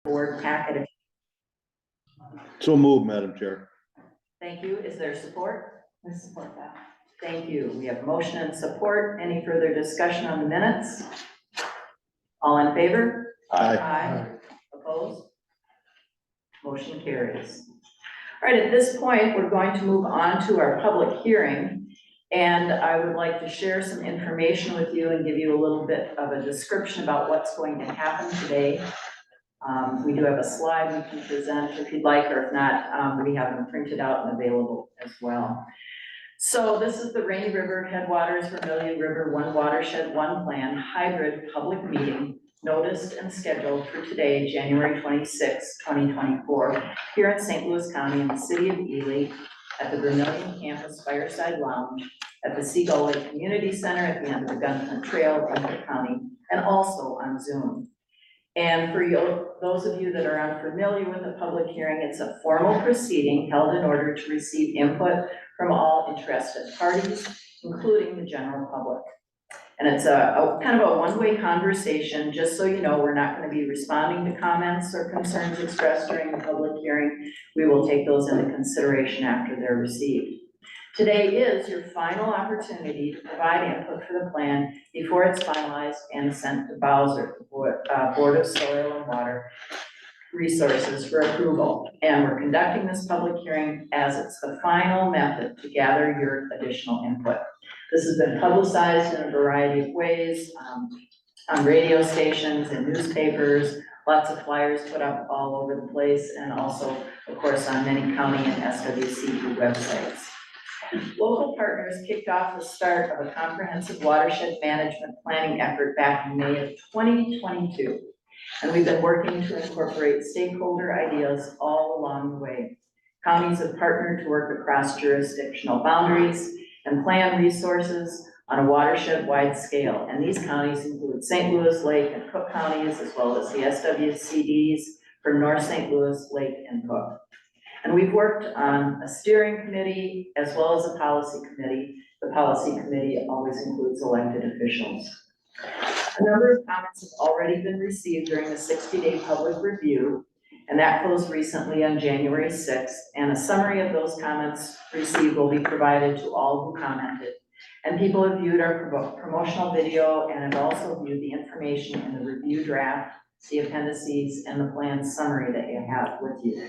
board packet. So moved, Madam Chair. Thank you. Is there support? I support that. Thank you. We have motion and support. Any further discussion on the minutes? All in favor? Aye. Aye. Opposed? Motion carries. All right, at this point, we're going to move on to our public hearing. And I would like to share some information with you and give you a little bit of a description about what's going to happen today. We do have a slide we can present if you'd like, or if not, we have them printed out and available as well. So this is the Rainy River Headwaters-Vermilion River One Watershed, One Plan hybrid public meeting noticed and scheduled for today, January 26, 2024, here in St. Louis County in the city of Ely at the Vermilion Campus Fireside Lounge at the Seagull Lake Community Center at the end of the Gun Hunt Trail in Cook County, and also on Zoom. And for you, those of you that are unfamiliar with the public hearing, it's a formal proceeding held in order to receive input from all interested parties, including the general public. And it's a kind of a one-way conversation. Just so you know, we're not going to be responding to comments or concerns expressed during the public hearing. We will take those into consideration after they're received. Today is your final opportunity to provide input for the plan before it's finalized and sent to Bowser, Board of Soil and Water Resources for approval. And we're conducting this public hearing as it's the final method to gather your additional input. This has been publicized in a variety of ways, on radio stations and newspapers, lots of flyers put up all over the place, and also, of course, on many county and SWCE websites. Local partners kicked off the start of a comprehensive watershed management planning effort back in May of 2022. And we've been working to incorporate stakeholder ideas all along the way. Counties have partnered to work across jurisdictional boundaries and plan resources on a watershed-wide scale. And these counties include St. Louis, Lake, and Cook counties, as well as the SWCDs from North St. Louis, Lake, and Cook. And we've worked on a steering committee as well as a policy committee. The policy committee always includes elected officials. A number of comments have already been received during the 60-day public review, and that closed recently on January 6th. And a summary of those comments received will be provided to all who commented. And people have viewed our promotional video and have also viewed the information in the review draft, the appendices, and the plan summary that you have with you.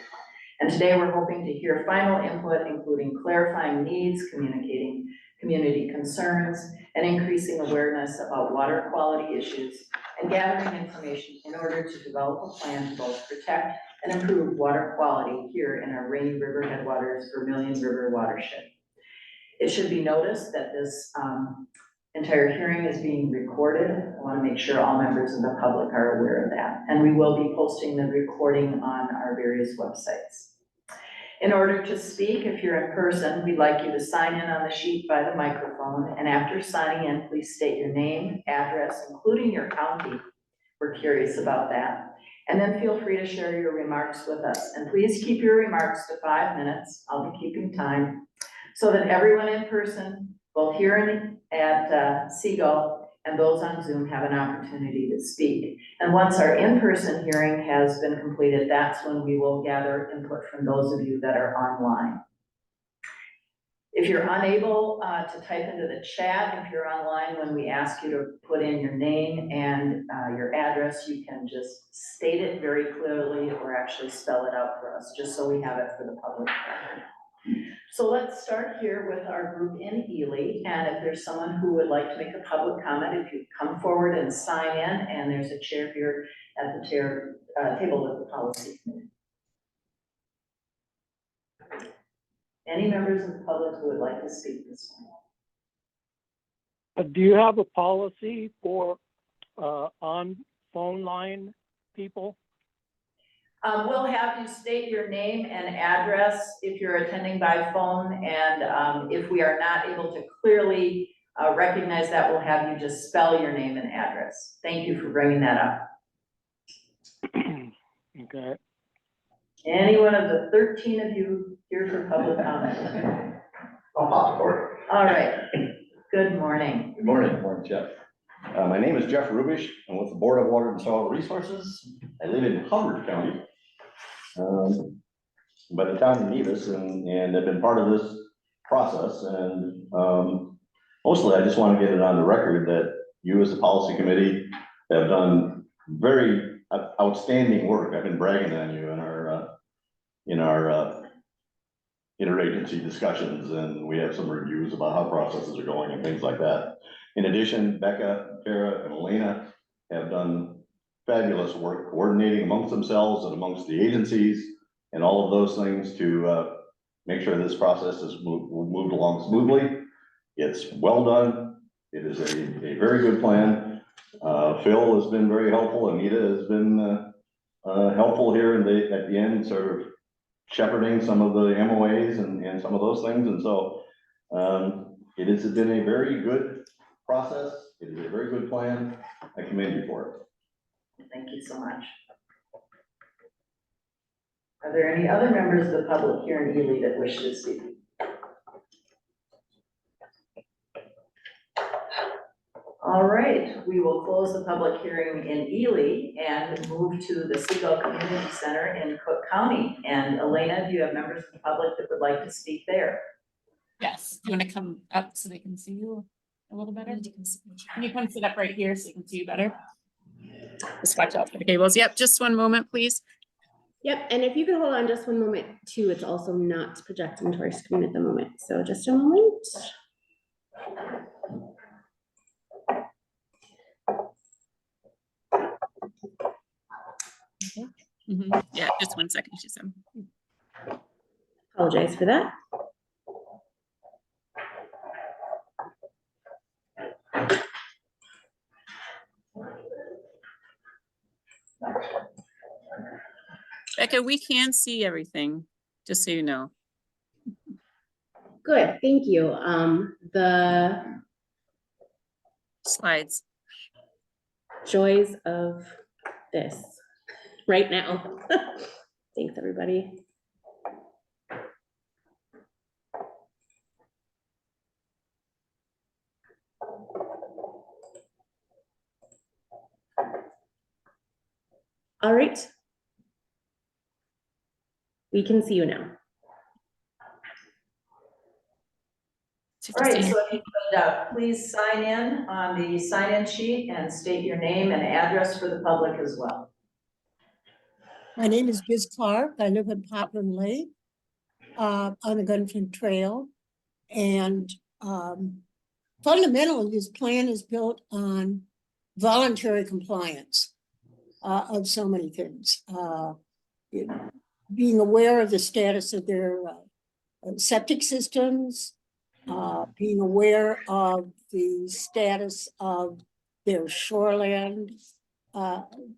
And today we're hoping to hear final input, including clarifying needs, communicating community concerns, and increasing awareness about water quality issues, and gathering information in order to develop a plan to both protect and improve water quality here in our Rainy River Headwaters-Vermilion River Watershed. It should be noticed that this entire hearing is being recorded. I want to make sure all members of the public are aware of that. And we will be posting the recording on our various websites. In order to speak, if you're in person, we'd like you to sign in on the sheet by the microphone. And after signing in, please state your name, address, including your county. We're curious about that. And then feel free to share your remarks with us. And please keep your remarks to 5 minutes. I'll be keeping time so that everyone in person, both here at Seagull and those on Zoom, have an opportunity to speak. And once our in-person hearing has been completed, that's when we will gather input from those of you that are online. If you're unable to type into the chat, if you're online, when we ask you to put in your name and your address, you can just state it very clearly or actually spell it out for us, just so we have it for the public record. So let's start here with our group in Ely, and if there's someone who would like to make a public comment, if you come forward and sign in, and there's a chair here at the table with the policy committee. Any members of the public who would like to speak this morning? Do you have a policy for on phone line people? We'll have you state your name and address if you're attending by phone, and if we are not able to clearly recognize that, we'll have you just spell your name and address. Thank you for bringing that up. Okay. Any one of the 13 of you here for public comment? All right. Good morning. Good morning. Good morning, Jeff. My name is Jeff Rubish. I'm with the Board of Water and Soil Resources. I live in Hubbard County, but in town of Nevis, and I've been part of this process. And mostly, I just want to get it on the record that you, as the policy committee, have done very outstanding work. I've been bragging on you in our interagency discussions, and we have some reviews about how processes are going and things like that. In addition, Becca, Kara, and Elena have done fabulous work coordinating amongst themselves and amongst the agencies and all of those things to make sure this process is moved along smoothly. It's well done. It is a very good plan. Phil has been very helpful. Anita has been helpful here at the end, sort of shepherding some of the MOAs and some of those things. And so it has been a very good process. It is a very good plan. I commend you for it. Thank you so much. Are there any other members of the public here in Ely that wish to speak? All right, we will close the public hearing in Ely and move to the Seagull Community Center in Cook County. And Elena, do you have members of the public that would like to speak there? Yes, you want to come up so they can see you a little better? Can you come sit up right here so they can see you better? Just watch out for the cables. Yep, just one moment, please. Yep, and if you could hold on just one moment too, it's also not projecting to our screen at the moment. So just a moment. Okay. Yeah, just 1 second, she said. Apologize for that. Becca, we can see everything, just so you know. Good, thank you. The Slides. joys of this right now. Thanks, everybody. All right. We can see you now. All right, so if you could please sign in on the sign-in sheet and state your name and address for the public as well. My name is Biz Clark. I live in Poplar Lake on the Gunflint Trail. And fundamentally, this plan is built on voluntary compliance of so many things. Being aware of the status of their septic systems, being aware of the status of their shoreland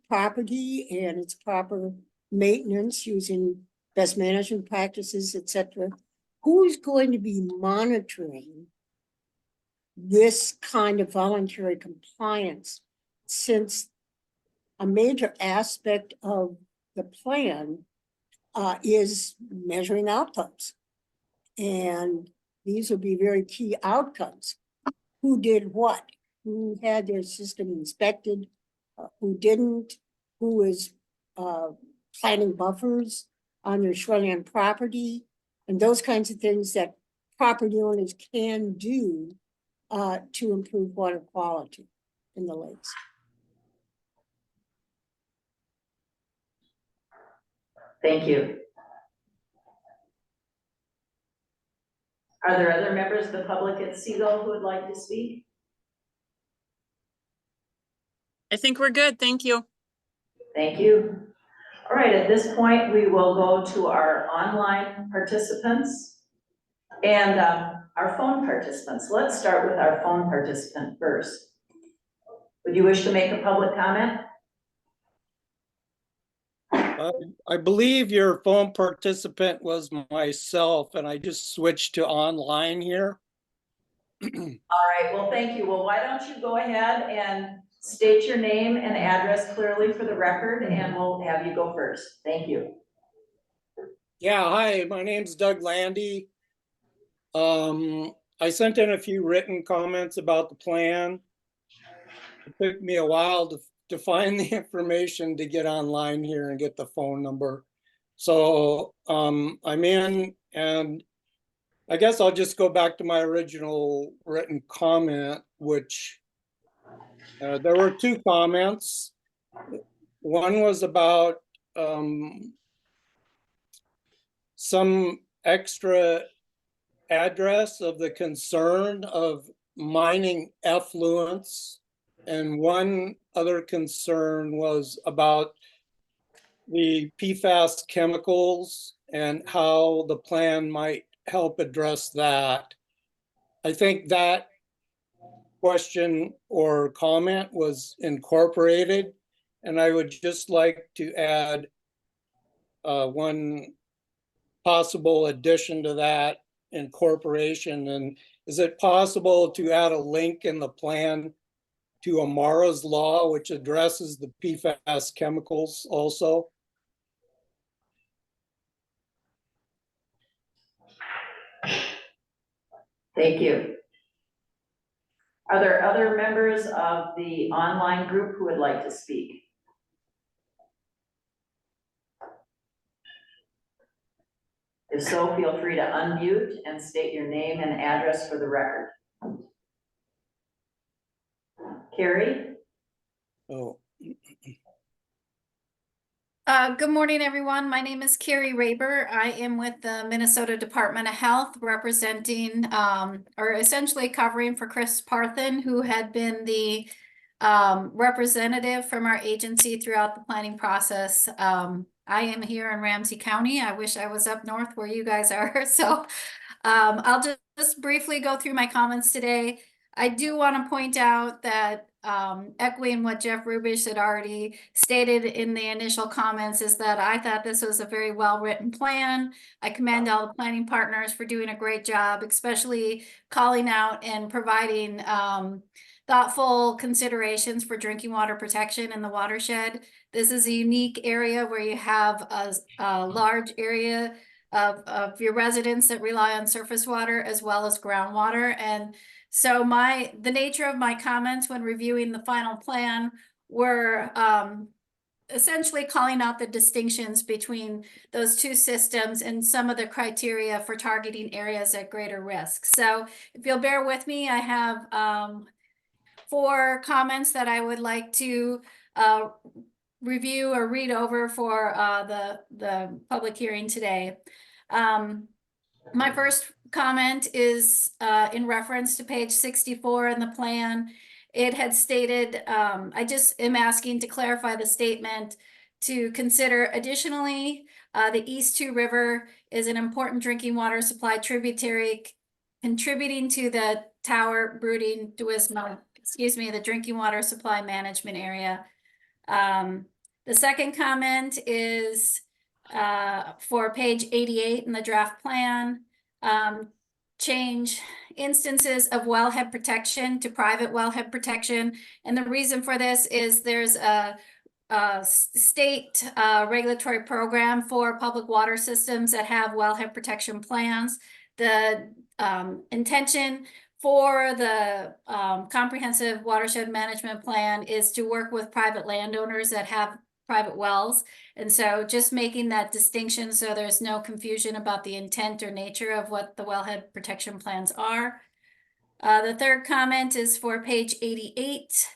property and its proper maintenance using best management practices, etc. Who's going to be monitoring this kind of voluntary compliance, since a major aspect of the plan is measuring outcomes? And these will be very key outcomes. Who did what? Who had their system inspected? Who didn't? Who is planting buffers on their shoreline property? And those kinds of things that property owners can do to improve water quality in the lakes. Thank you. Are there other members of the public at Seagull who would like to speak? I think we're good. Thank you. Thank you. All right, at this point, we will go to our online participants and our phone participants. Let's start with our phone participant first. Would you wish to make a public comment? I believe your phone participant was myself, and I just switched to online here. All right, well, thank you. Well, why don't you go ahead and state your name and address clearly for the record, and we'll have you go first. Thank you. Yeah, hi, my name's Doug Landy. I sent in a few written comments about the plan. It took me a while to find the information to get online here and get the phone number. So I'm in, and I guess I'll just go back to my original written comment, which there were two comments. One was about some extra address of the concern of mining effluents. And one other concern was about the PFAS chemicals and how the plan might help address that. I think that question or comment was incorporated, and I would just like to add one possible addition to that incorporation. And is it possible to add a link in the plan to Amara's law, which addresses the PFAS chemicals also? Thank you. Are there other members of the online group who would like to speak? If so, feel free to unmute and state your name and address for the record. Carrie? Oh, Good morning, everyone. My name is Carrie Raber. I am with the Minnesota Department of Health representing, or essentially covering for Chris Parthen, who had been the representative from our agency throughout the planning process. I am here in Ramsey County. I wish I was up north where you guys are. So I'll just briefly go through my comments today. I do want to point out that echoing what Jeff Rubish had already stated in the initial comments is that I thought this was a very well-written plan. I commend all the planning partners for doing a great job, especially calling out and providing thoughtful considerations for drinking water protection in the watershed. This is a unique area where you have a large area of your residents that rely on surface water as well as groundwater. And so the nature of my comments when reviewing the final plan were essentially calling out the distinctions between those two systems and some of the criteria for targeting areas at greater risk. So if you'll bear with me, I have 4 comments that I would like to review or read over for the public hearing today. My first comment is in reference to page 64 in the plan. It had stated, I just am asking to clarify the statement to consider additionally, the East 2 River is an important drinking water supply tributary contributing to the Tower Brooding Duisma, the drinking water supply management area. The second comment is for page 88 in the draft plan, change instances of wellhead protection to private wellhead protection. And the reason for this is there's a state regulatory program for public water systems that have wellhead protection plans. The intention for the comprehensive watershed management plan is to work with private landowners that have private wells. And so just making that distinction so there's no confusion about the intent or nature of what the wellhead protection plans are. The third comment is for page 88.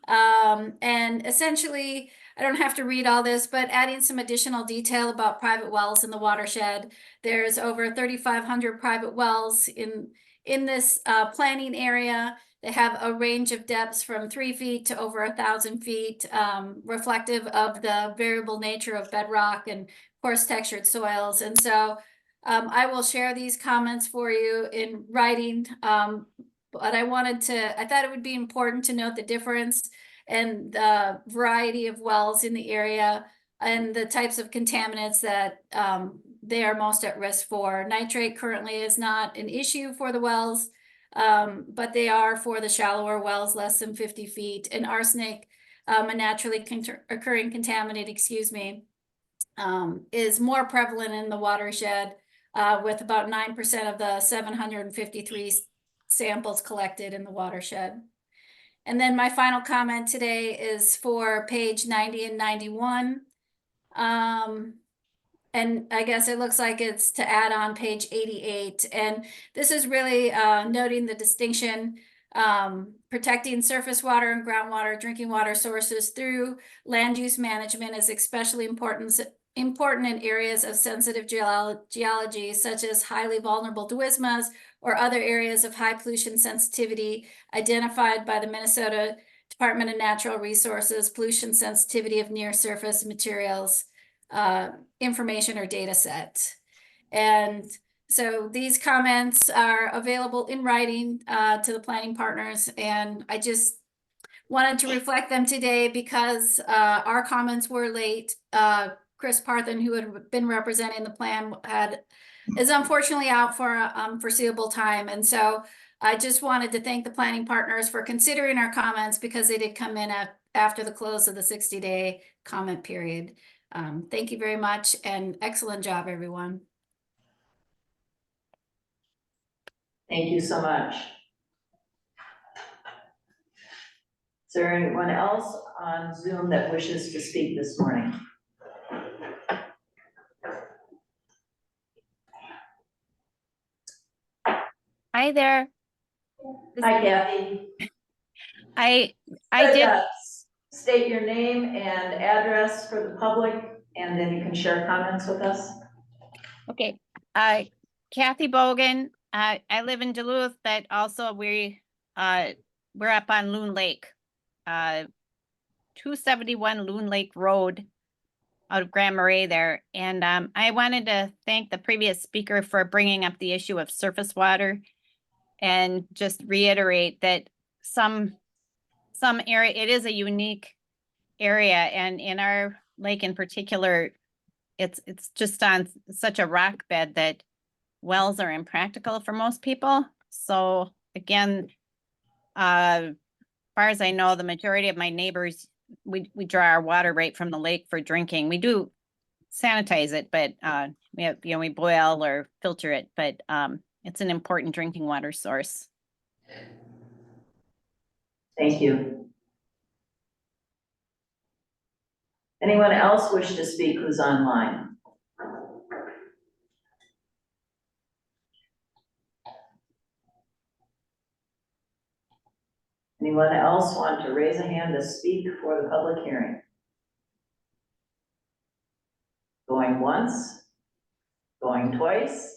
And essentially, I don't have to read all this, but adding some additional detail about private wells in the watershed. There's over 3,500 private wells in this planning area. They have a range of depths from 3 feet to over 1,000 feet, reflective of the variable nature of bedrock and coarse textured soils. And so I will share these comments for you in writing, but I thought it would be important to note the difference and the variety of wells in the area and the types of contaminants that they are most at risk for. Nitrate currently is not an issue for the wells, but they are for the shallower wells less than 50 feet. And arsenic, a naturally occurring contaminant, is more prevalent in the watershed with about 9% of the 753 samples collected in the watershed. And then my final comment today is for page 90 and 91. And I guess it looks like it's to add on page 88. And this is really noting the distinction, protecting surface water and groundwater drinking water sources through land use management is especially important in areas of sensitive geology, such as highly vulnerable dewismas or other areas of high pollution sensitivity identified by the Minnesota Department of Natural Resources, pollution sensitivity of near surface materials information or data set. And so these comments are available in writing to the planning partners, and I just wanted to reflect them today because our comments were late. Chris Parthen, who had been representing the plan, is unfortunately out for a unforeseeable time. And so I just wanted to thank the planning partners for considering our comments because they did come in after the close of the 60-day comment period. Thank you very much and excellent job, everyone. Thank you so much. Is there anyone else on Zoom that wishes to speak this morning? Hi there. Hi, Kathy. I Could, did. State your name and address for the public, and then you can share comments with us. Okay. Kathy Bogan. I live in Duluth, but also we're up on Loon Lake, 271 Loon Lake Road out of Grand Marais there. And I wanted to thank the previous speaker for bringing up the issue of surface water and just reiterate that some area, it is a unique area, and in our lake in particular, it's just on such a rock bed that wells are impractical for most people. So again, far as I know, the majority of my neighbors, we draw our water right from the lake for drinking. We do sanitize it, but we have, we boil or filter it, but it's an important drinking water source. Thank you. Anyone else wish to speak who's online? Anyone else want to raise a hand to speak for the public hearing? Going once, going twice.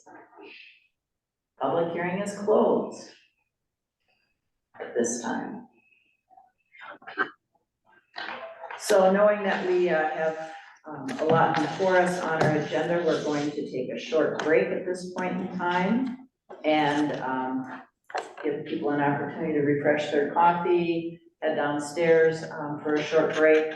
Public hearing is closed at this time. So knowing that we have a lot before us on our agenda, we're going to take a short break at this point in time and give people an opportunity to refresh their coffee, head downstairs for a short break.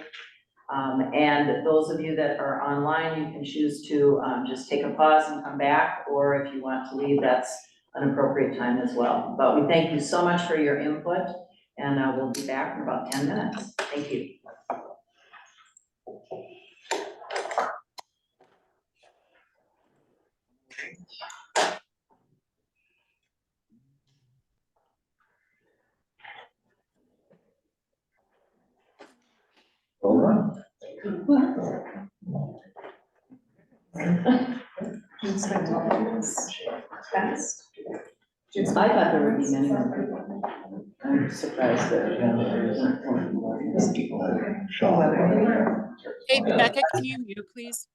And those of you that are online, you can choose to just take a pause and come back, or if you want to leave, that's an appropriate time as well. But we thank you so much for your input, and we'll be back in about 10 minutes. Thank you. All right. Fast. I thought there would be many more people. I'm surprised that there isn't more people. Hey, Becca, can you mute, please?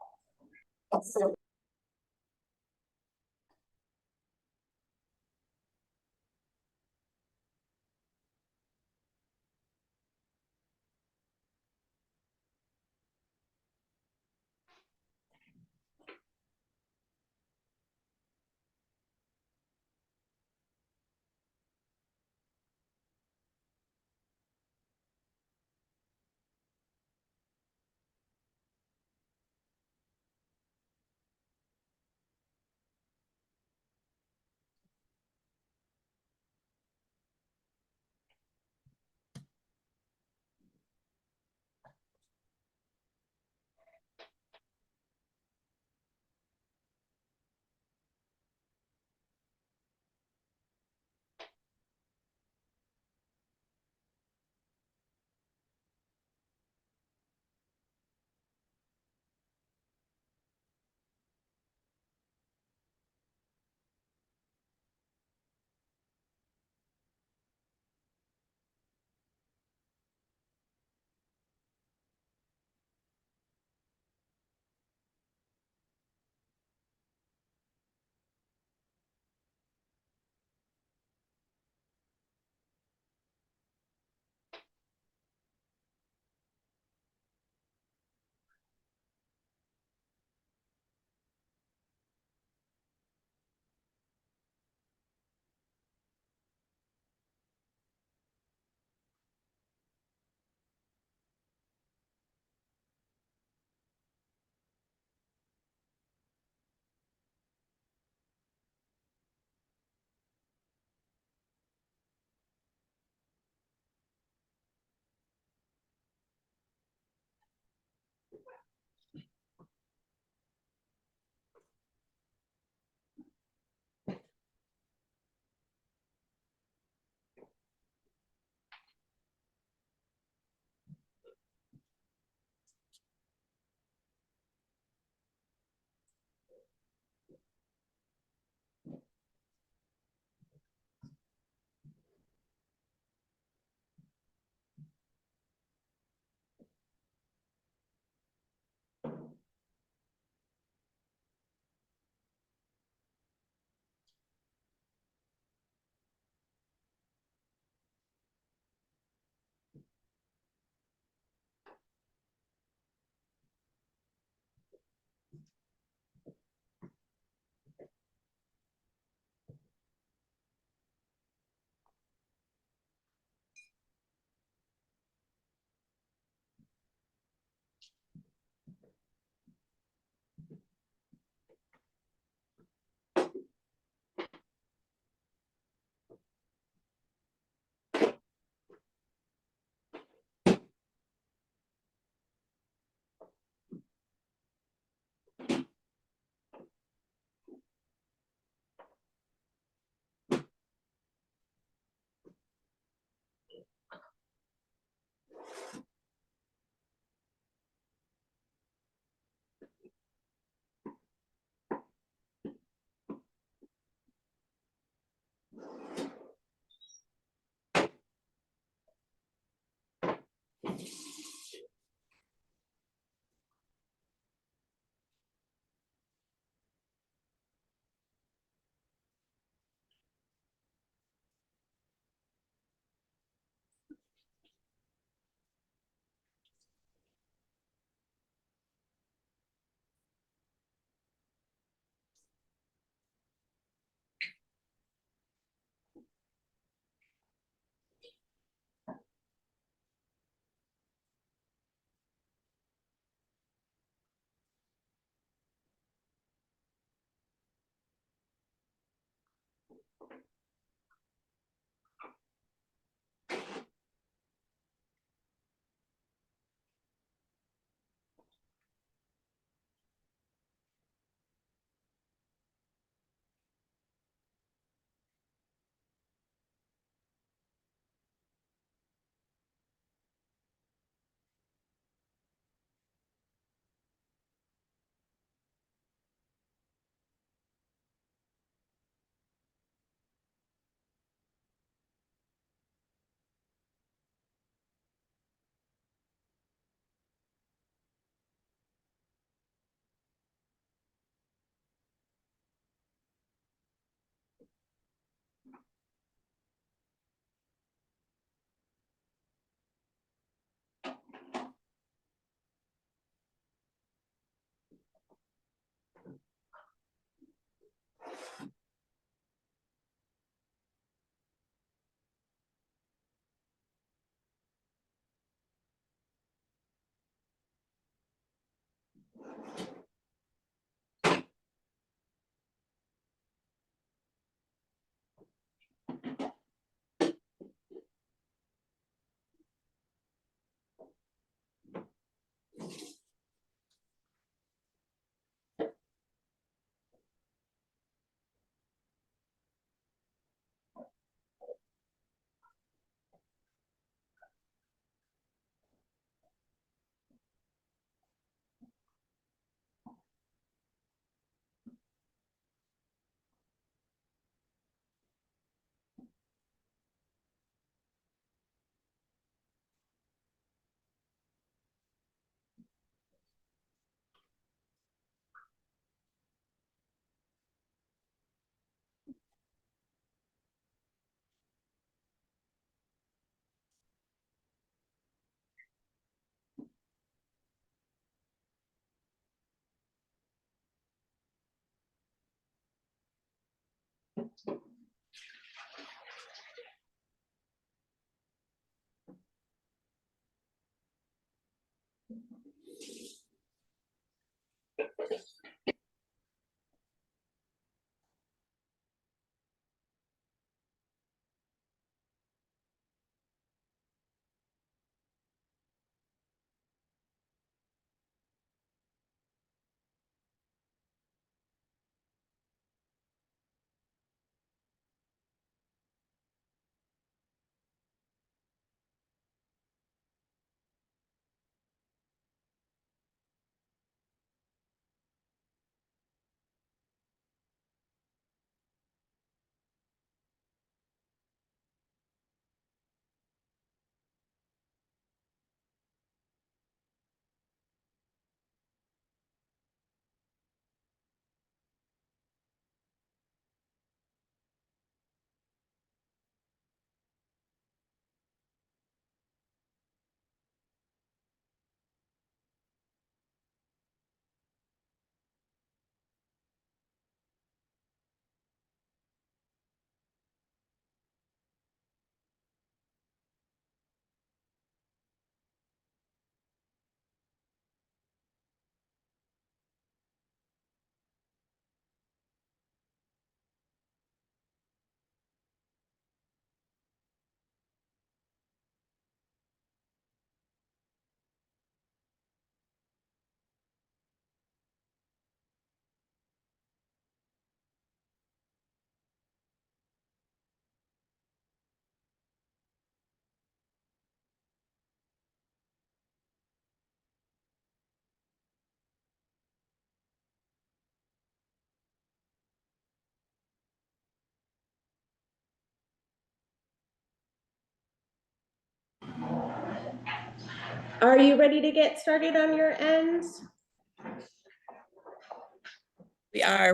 Are you ready to get started on your end?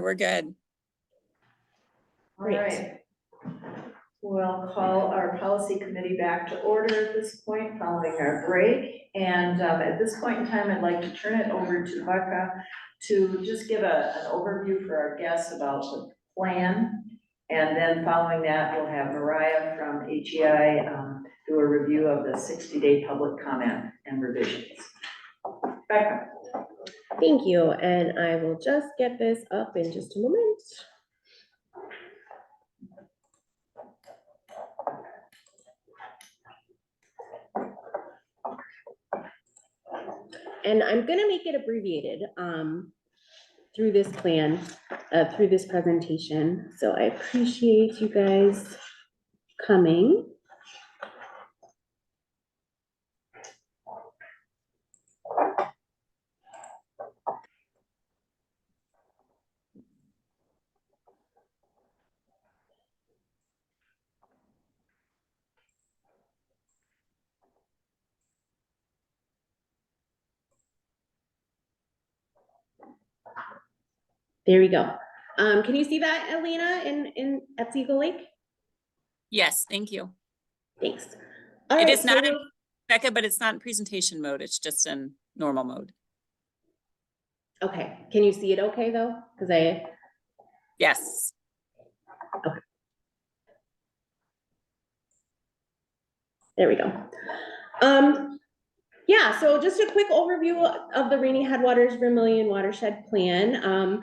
We're good. All Great. right. We'll call our policy committee back to order at this point following our break. And at this point in time, I'd like to turn it over to Becca to just give an overview for our guests about the plan. And then following that, we'll have Mariah from HEI do a review of the 60-day public comment and revisions. Becca. Thank you, and I will just get this up in just a moment. and I'm gonna make it abbreviated, through this plan, through this presentation. So I appreciate you guys coming. There we go. Can you see that, Elena, at Eagle Lake? Yes, thank you. Thanks. All It right, is not so in, Becca, but it's not in presentation mode. It's just in normal mode. okay, can you see it okay, though? Because Yes. there we go. Yeah, so just a quick overview of the Rainy Headwaters-Vermilion Watershed Plan.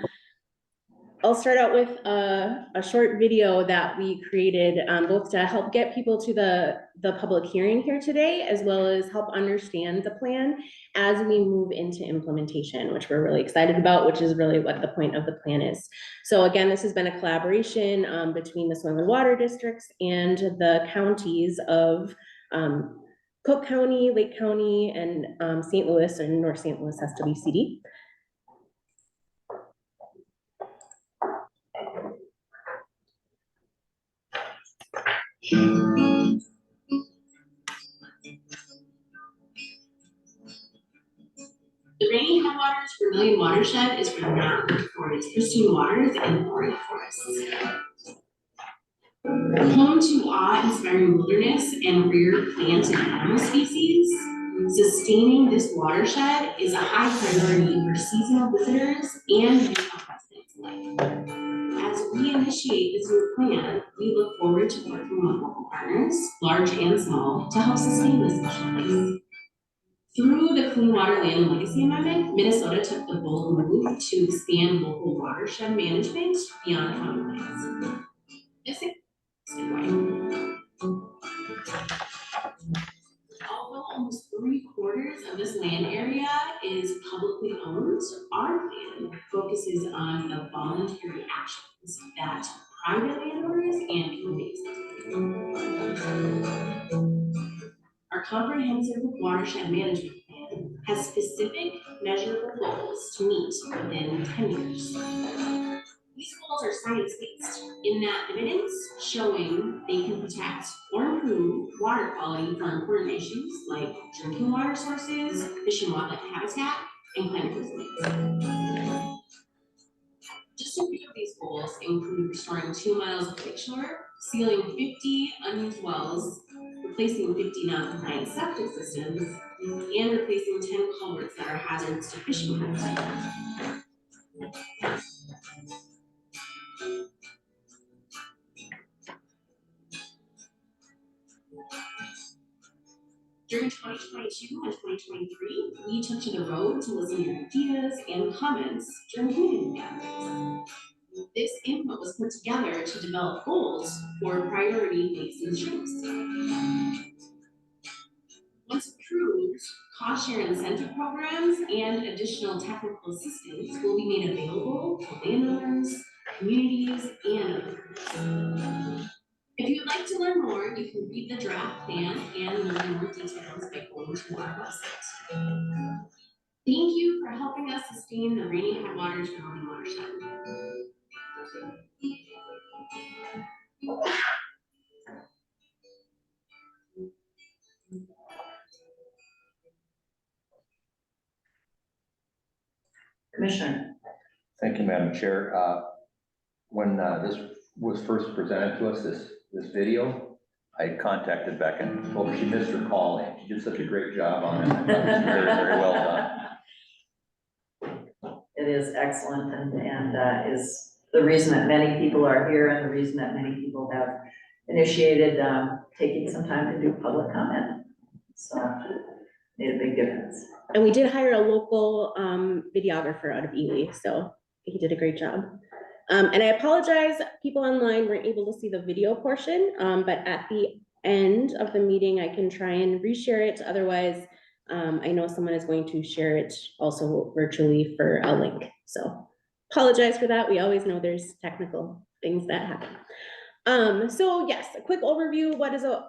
I'll start out with a short video that we created, both to help get people to the public hearing here today, as well as help understand the plan as we move into implementation, which we're really excited about, which is really what the point of the plan is. So again, this has been a collaboration between the soil and water districts and the counties of Cook County, Lake County, and St. Louis, and North St. Louis SWCD. The Rainy Headwaters-Vermilion Watershed is renowned for its pristine waters and forest forests. Home to awe-inspiring wilderness and rare plant and animal species, sustaining this watershed is a high priority for seasonal visitors and regional residents alike. As we initiate this new plan, we look forward to working with local partners, large and small, to help sustain this special place. Through the Clean Water Land and Legacy Amendment, Minnesota took the bold move to expand local watershed management beyond county lines. This although almost 3/4 of this land area is publicly owned, our plan focuses on the voluntary actions that private landowners and communities take. Our comprehensive watershed management plan has specific measurable goals to meet within 10 years. These goals are science-based in that evidence showing they can protect or improve water quality for important issues like drinking water sources, fish and wildlife habitat, and climate resilience. Just a few of these goals include restoring 2 miles of lakeshore, sealing 50 unused wells, replacing 50 non-compliant septic systems, and replacing 10 culverts that are hazards to fishing habitat. During 2022 and 2023, we took to the road to listen to ideas and comments during community gatherings. This input was put together to develop goals for priority basin streams. Once approved, cost share incentive programs and additional technical assistance will be made available to landowners, communities, and others. If you'd like to learn more, you can read the draft plan and learn more details by going to our website. Thank you for helping us sustain the Rainy Headwaters-Vermilion Watershed. Commissioner. Thank you, Madam Chair. When this was first presented to us, this video, I contacted Becca. Well, she missed her call and she did such a great job on it. I thought it was very, very well done. It is excellent and is the reason that many people are here and the reason that many people have initiated taking some time to do public comment. So made a big difference. And we did hire a local videographer out of Ely, so he did a great job. And I apologize, people online weren't able to see the video portion, but at the end of the meeting, I can try and reshare it. Otherwise, I know someone is going to share it also virtually for a link, so apologize for that. We always know there's technical things that happen. So yes, a quick overview. What is a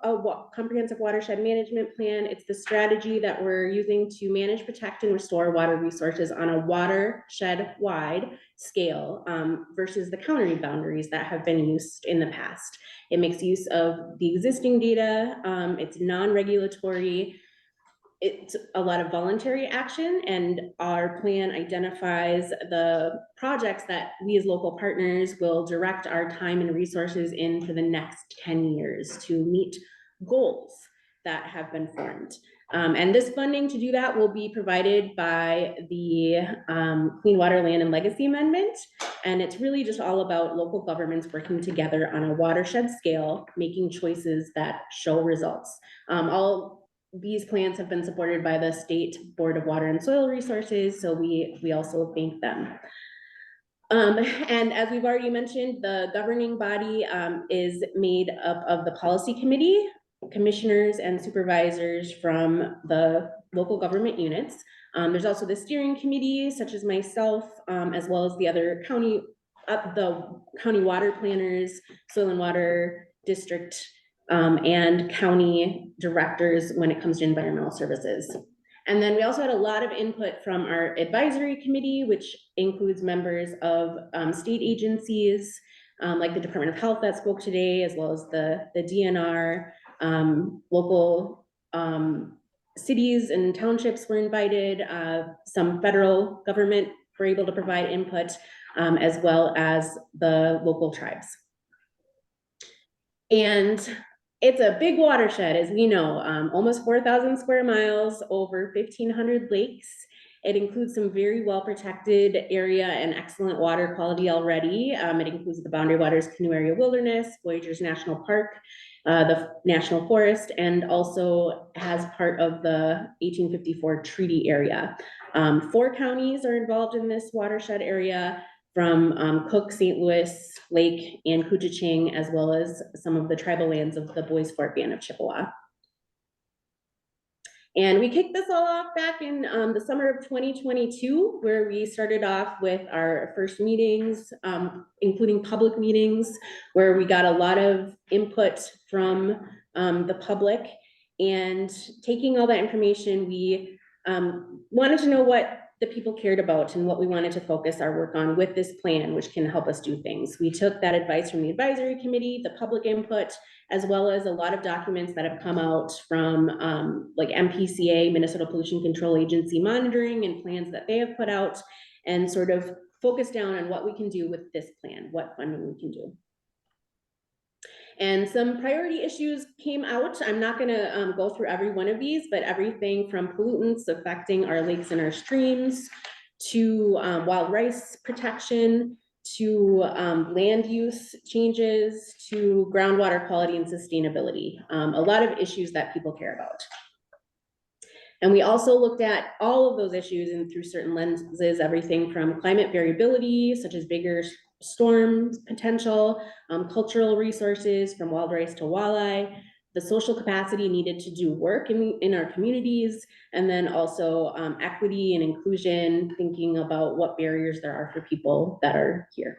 comprehensive watershed management plan? It's the strategy that we're using to manage, protect, and restore water resources on a watershed-wide scale versus the county boundaries that have been used in the past. It makes use of the existing data. It's non-regulatory. It's a lot of voluntary action, and our plan identifies the projects that we as local partners will direct our time and resources in for the next 10 years to meet goals that have been formed. And this funding to do that will be provided by the Clean Water, Land, and Legacy Amendment. And it's really just all about local governments working together on a watershed scale, making choices that show results. These plans have been supported by the State Board of Water and Soil Resources, so we also thank them. And as we've already mentioned, the governing body is made up of the policy committee, commissioners and supervisors from the local government units. There's also the steering committee, such as myself, as well as the other county water planners, soil and water district, and county directors when it comes to environmental services. And then we also had a lot of input from our advisory committee, which includes members of state agencies, like the Department of Health that spoke today, as well as the DNR, local cities and townships were invited, some federal government were able to provide input, as well as the local tribes. And it's a big watershed, as we know, almost 4,000 square miles, over 1,500 lakes. It includes some very well-protected area and excellent water quality already. It includes the Boundary Waters Canoe Area Wilderness, Voyageurs National Park, the National Forest, and also has part of the 1854 treaty area. 4 counties are involved in this watershed area, from Cook, St. Louis, Lake, and Koochiching, as well as some of the tribal lands of the Bois Forte Band of Chippewa. And we kicked this all off back in the summer of 2022, where we started off with our first meetings, including public meetings, where we got a lot of input from the public. And taking all that information, we wanted to know what the people cared about and what we wanted to focus our work on with this plan, which can help us do things. We took that advice from the advisory committee, the public input, as well as a lot of documents that have come out from like MPCA, Minnesota Pollution Control Agency monitoring, and plans that they have put out, and sort of focus down on what we can do with this plan, what funding we can do. And some priority issues came out. I'm not gonna go through every one of these, but everything from pollutants affecting our lakes and our streams, to wild rice protection, to land use changes, to groundwater quality and sustainability. A lot of issues that people care about. And we also looked at all of those issues and through certain lenses, everything from climate variability, such as bigger storms potential, cultural resources from wild rice to walleye, the social capacity needed to do work in our communities, and then also equity and inclusion, thinking about what barriers there are for people that are here.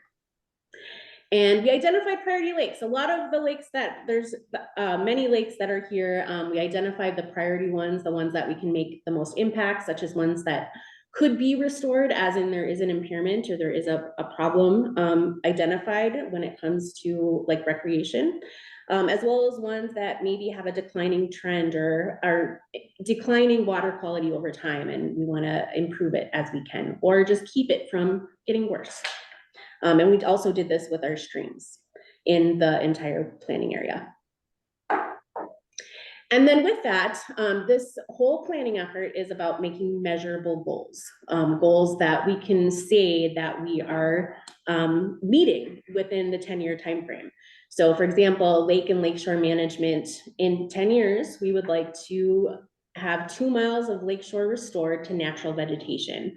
And we identified priority lakes. A lot of the lakes there's many lakes that are here. We identified the priority ones, the ones that we can make the most impact, such as ones that could be restored, as in there is an impairment or there is a problem identified when it comes to like recreation, as well as ones that maybe have a declining trend or are declining water quality over time, and we want to improve it as we can, or just keep it from getting worse. And we also did this with our streams in the entire planning area. And then with that, this whole planning effort is about making measurable goals, goals that we can say that we are meeting within the 10-year timeframe. So for example, lake and lakeshore management, in 10 years, we would like to have 2 miles of lakeshore restored to natural vegetation,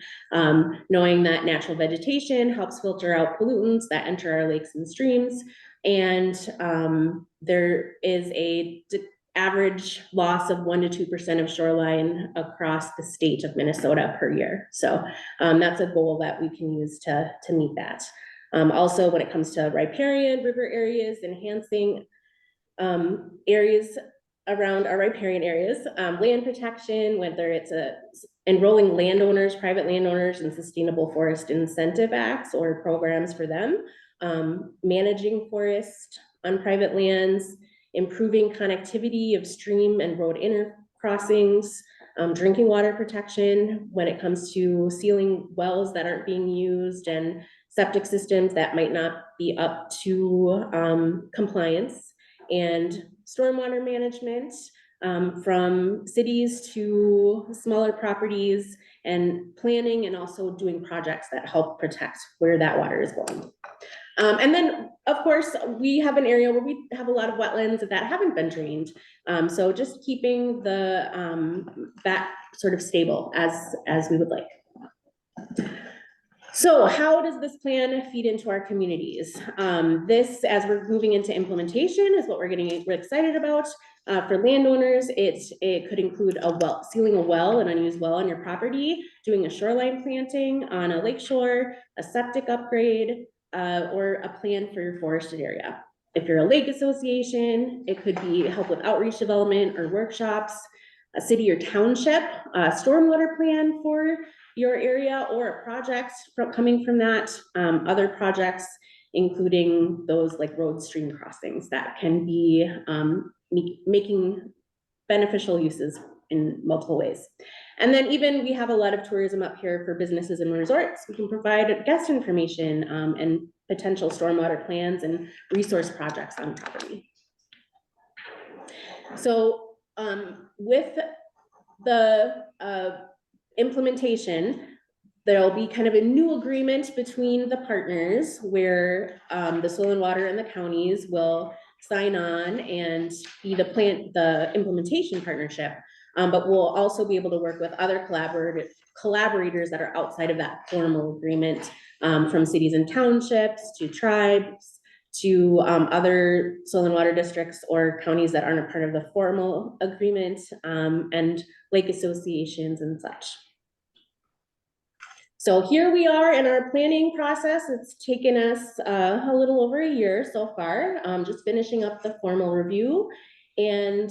knowing that natural vegetation helps filter out pollutants that enter our lakes and streams. And there is a average loss of 1 to 2% of shoreline across the state of Minnesota per year. So that's a goal that we can use to meet that. Also, when it comes to riparian river areas, enhancing areas around our riparian areas, land protection, whether it's enrolling landowners, private landowners in sustainable forest incentive acts or programs for them, managing forest on private lands, improving connectivity of stream and road intercrossings, drinking water protection when it comes to sealing wells that aren't being used and septic systems that might not be up to compliance, and stormwater management from cities to smaller properties, and planning and also doing projects that help protect where that water is going. And then, of course, we have an area where we have a lot of wetlands that haven't been drained. So just keeping that sort of stable as we would like. So how does this plan feed into our communities? This, as we're moving into implementation, is what we're getting excited about. For landowners, it could include sealing a well, an unused well on your property, doing a shoreline planting on a lakeshore, a septic upgrade, or a plan for your forested area. If you're a lake association, it could be help with outreach development or workshops, a city or township, a stormwater plan for your area, or a project coming from that. Other projects, including those like road stream crossings that can be making beneficial uses in multiple ways. And then even we have a lot of tourism up here for businesses and resorts. We can provide guest information and potential stormwater plans and resource projects on property. So with the implementation, there'll be kind of a new agreement between the partners where the Soil and Water and the counties will sign on and be the implementation partnership. But we'll also be able to work with other collaborators that are outside of that formal agreement, from cities and townships to tribes to other soil and water districts or counties that aren't a part of the formal agreement, and lake associations and such. So here we are in our planning process. It's taken us a little over a year so far, just finishing up the formal review. And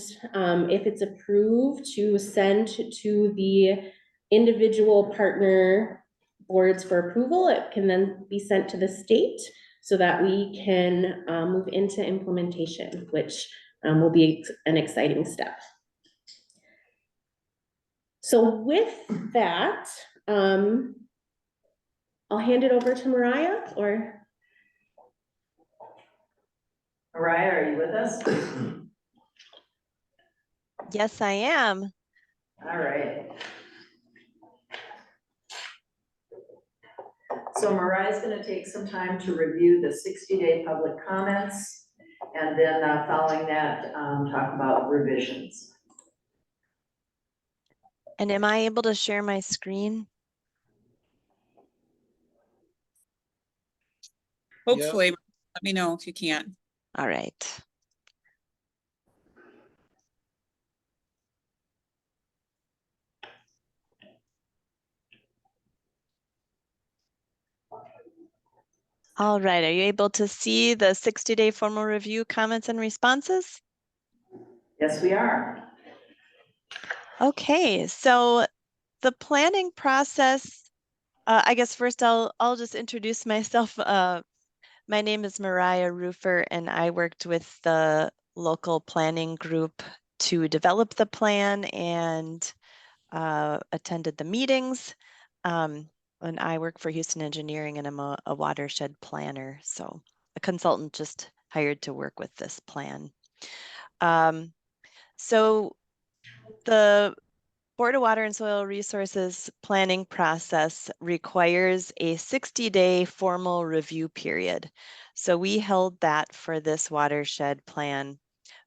if it's approved, to send to the individual partner boards for approval, it can then be sent to the state so that we can move into implementation, which will be an exciting step. So with that, I'll hand it over to Mariah, or. Mariah, are you with us? Yes, I am. All right. So Mariah's going to take some time to review the 60-day public comments, and then following that, talk about revisions. And am I able to share my screen? Hopefully, let me know if you can. All right. All right, are you able to see the 60-day formal review comments and responses? Yes, we are. Okay, so the planning process, I guess first I'll just introduce myself. My name is Mariah Rufer, and I worked with the local planning group to develop the plan and attended the meetings. And I work for Houston Engineering, and I'm a watershed planner. So a consultant just hired to work with this plan. So the Board of Water and Soil Resources planning process requires a 60-day formal review period. So we held that for this watershed plan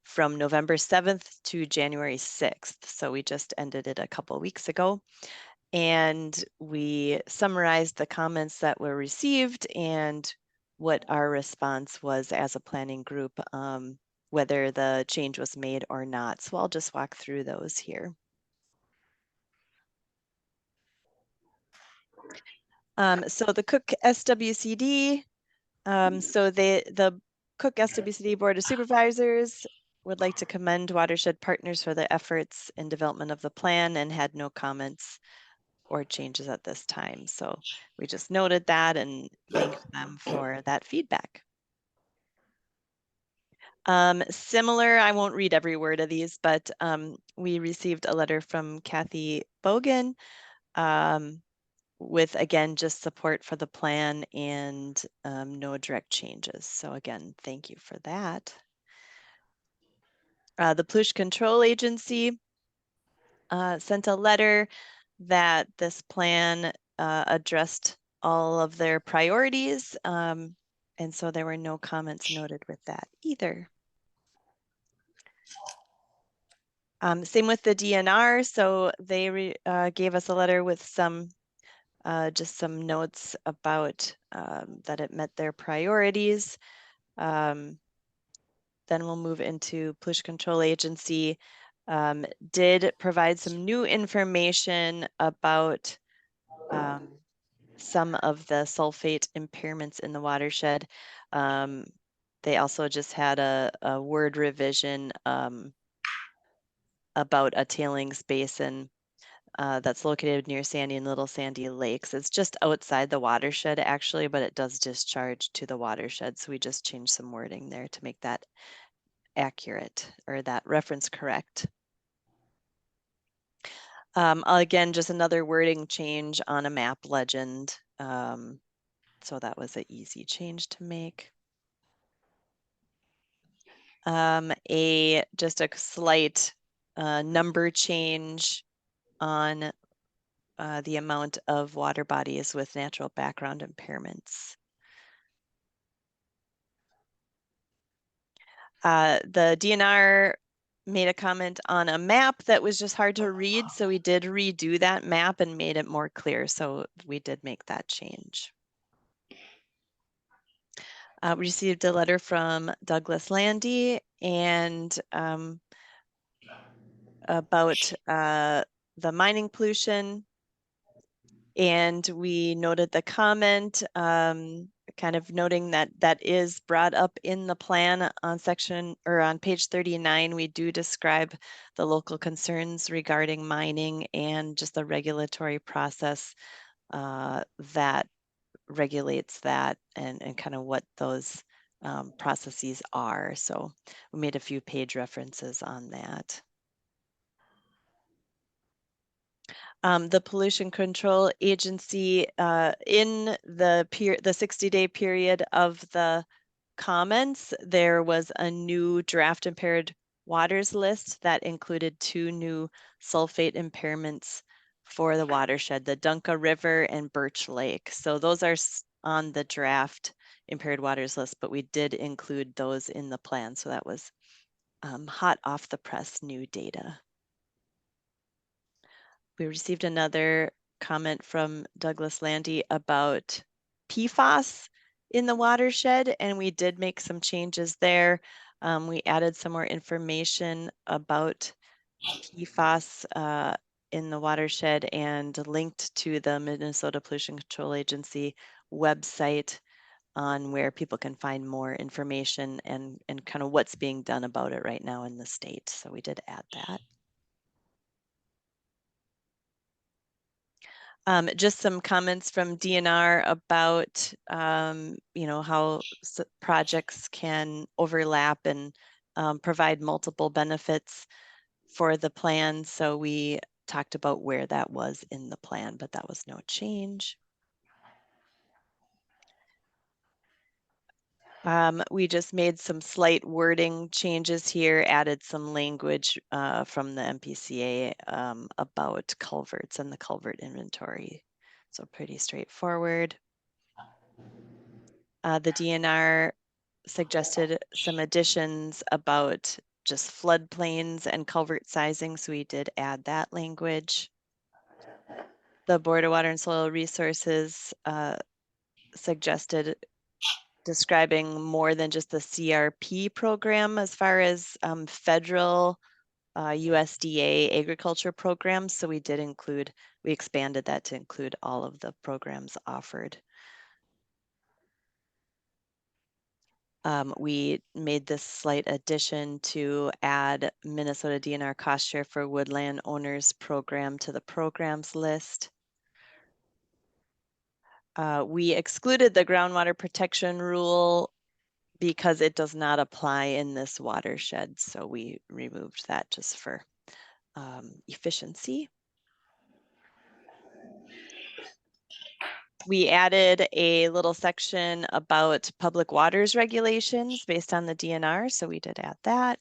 from November 7th to January 6th. So we just ended it a couple of weeks ago. And we summarized the comments that were received and what our response was as a planning group whether the change was made or not. So I'll just walk through those here. So the Cook SWCD, so the Cook SWCD Board of Supervisors would like to commend Watershed Partners for their efforts in development of the plan and had no comments or changes at this time. So we just noted that and thanked them for that feedback. Similar, I won't read every word of these, but we received a letter from Kathy Bogan with, again, just support for the plan and no direct changes. So again, thank you for that. The Pollution Control Agency sent a letter that this plan addressed all of their priorities. And so there were no comments noted with that either. Same with the DNR. So they gave us a letter with some just some notes about that it met their priorities. Then we'll move into Pollution Control Agency. Did provide some new information about some of the sulfate impairments in the watershed. They also just had a word revision about a tailings basin that's located near Sandy and Little Sandy Lakes. It's just outside the watershed actually, but it does discharge to the watershed. So we just changed some wording there to make that accurate or that reference correct. Again, just another wording change on a map legend. So that was an easy change to make. Just a slight number change on the amount of water bodies with natural background impairments. The DNR made a comment on a map that was just hard to read, so we did redo that map and made it more clear, so we did make that change. We received a letter from Douglas Landy and about the mining pollution. And we noted the comment, kind of noting that that is brought up in the plan on section or on page 39. We do describe the local concerns regarding mining and just the regulatory process that regulates that and kind of what those processes are. So we made a few page references on that. The Pollution Control Agency in the 60-day period of the comments, there was a new draft impaired waters list that included 2 new sulfate impairments for the watershed, the Dunka River and Birch Lake. So those are on the draft impaired waters list, but we did include those in the plan. So that was hot off the press new data. We received another comment from Douglas Landy about PFAS in the watershed, and we did make some changes there. We added some more information about PFAS in the watershed and linked to the Minnesota Pollution Control Agency website on where people can find more information and kind of what's being done about it right now in the state. So we did add that. Just some comments from DNR about, you know, how projects can overlap and provide multiple benefits for the plan. So we talked about where that was in the plan, but that was no change. We just made some slight wording changes here, added some language from the MPCA about culverts and the culvert inventory. So pretty straightforward. The DNR suggested some additions about just floodplains and culvert sizing, so we did add that language. The Board of Water and Soil Resources suggested describing more than just the CRP program as far as federal USDA agriculture programs. So we expanded that to include all of the programs offered. We made this slight addition to add Minnesota DNR cost share for woodland owners program to the programs list. We excluded the groundwater protection rule because it does not apply in this watershed. So we removed that just for efficiency. We added a little section about public waters regulations based on the DNR, so we did add that.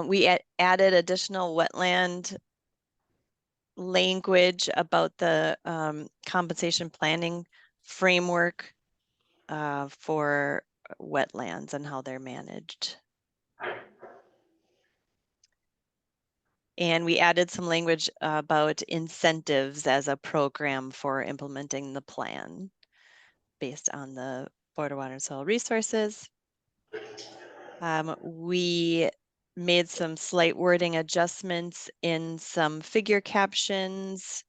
We added additional wetland language about the compensation planning framework for wetlands and how they're managed. And we added some language about incentives as a program for implementing the plan based on the Board of Water and Soil Resources. We made some slight wording adjustments in some figure captions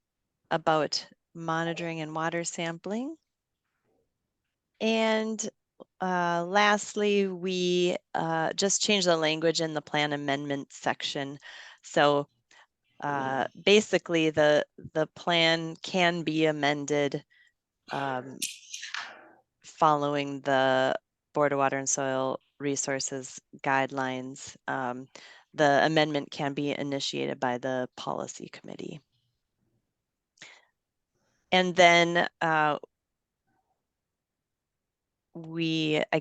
about monitoring and water sampling. And lastly, we just changed the language in the plan amendment section. So basically the plan can be amended following the Board of Water and Soil Resources guidelines. The amendment can be initiated by the policy committee. And then I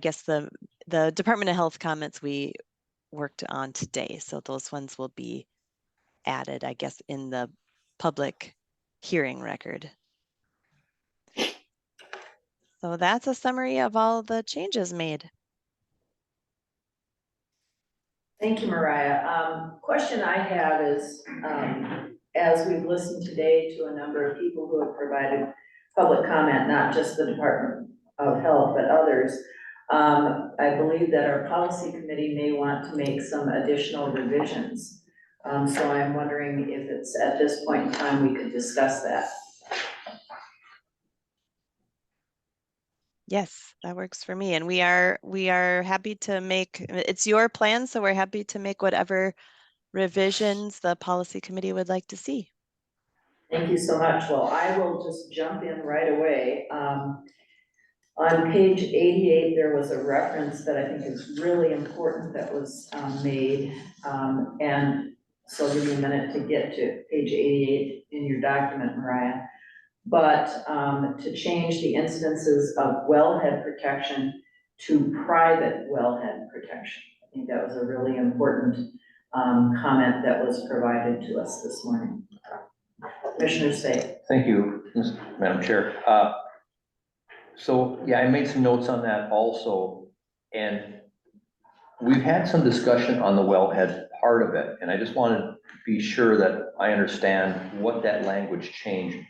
guess the Department of Health comments we worked on today. So those ones will be added, I guess, in the public hearing record. So that's a summary of all the changes made. Thank you, Mariah. Question I have is, as we've listened today to a number of people who have provided public comment, not just the Department of Health, but others, I believe that our policy committee may want to make some additional revisions. So I'm wondering if it's at this point in time we could discuss that. Yes, that works for me. And we are happy to make, it's your plan, so we're happy to make whatever revisions the policy committee would like to see. Thank you so much. Well, I will just jump in right away. On page 88, there was a reference that I think is really important that was made. And so I'll give you a minute to get to page 88 in your document, Mariah. But to change the instances of wellhead protection to private wellhead protection. I think that was a really important comment that was provided to us this morning. Commissioner Say. Thank you, Madam Chair. So yeah, I made some notes on that also, and we've had some discussion on the wellhead part of it, and I just want to be sure that I understand what that language change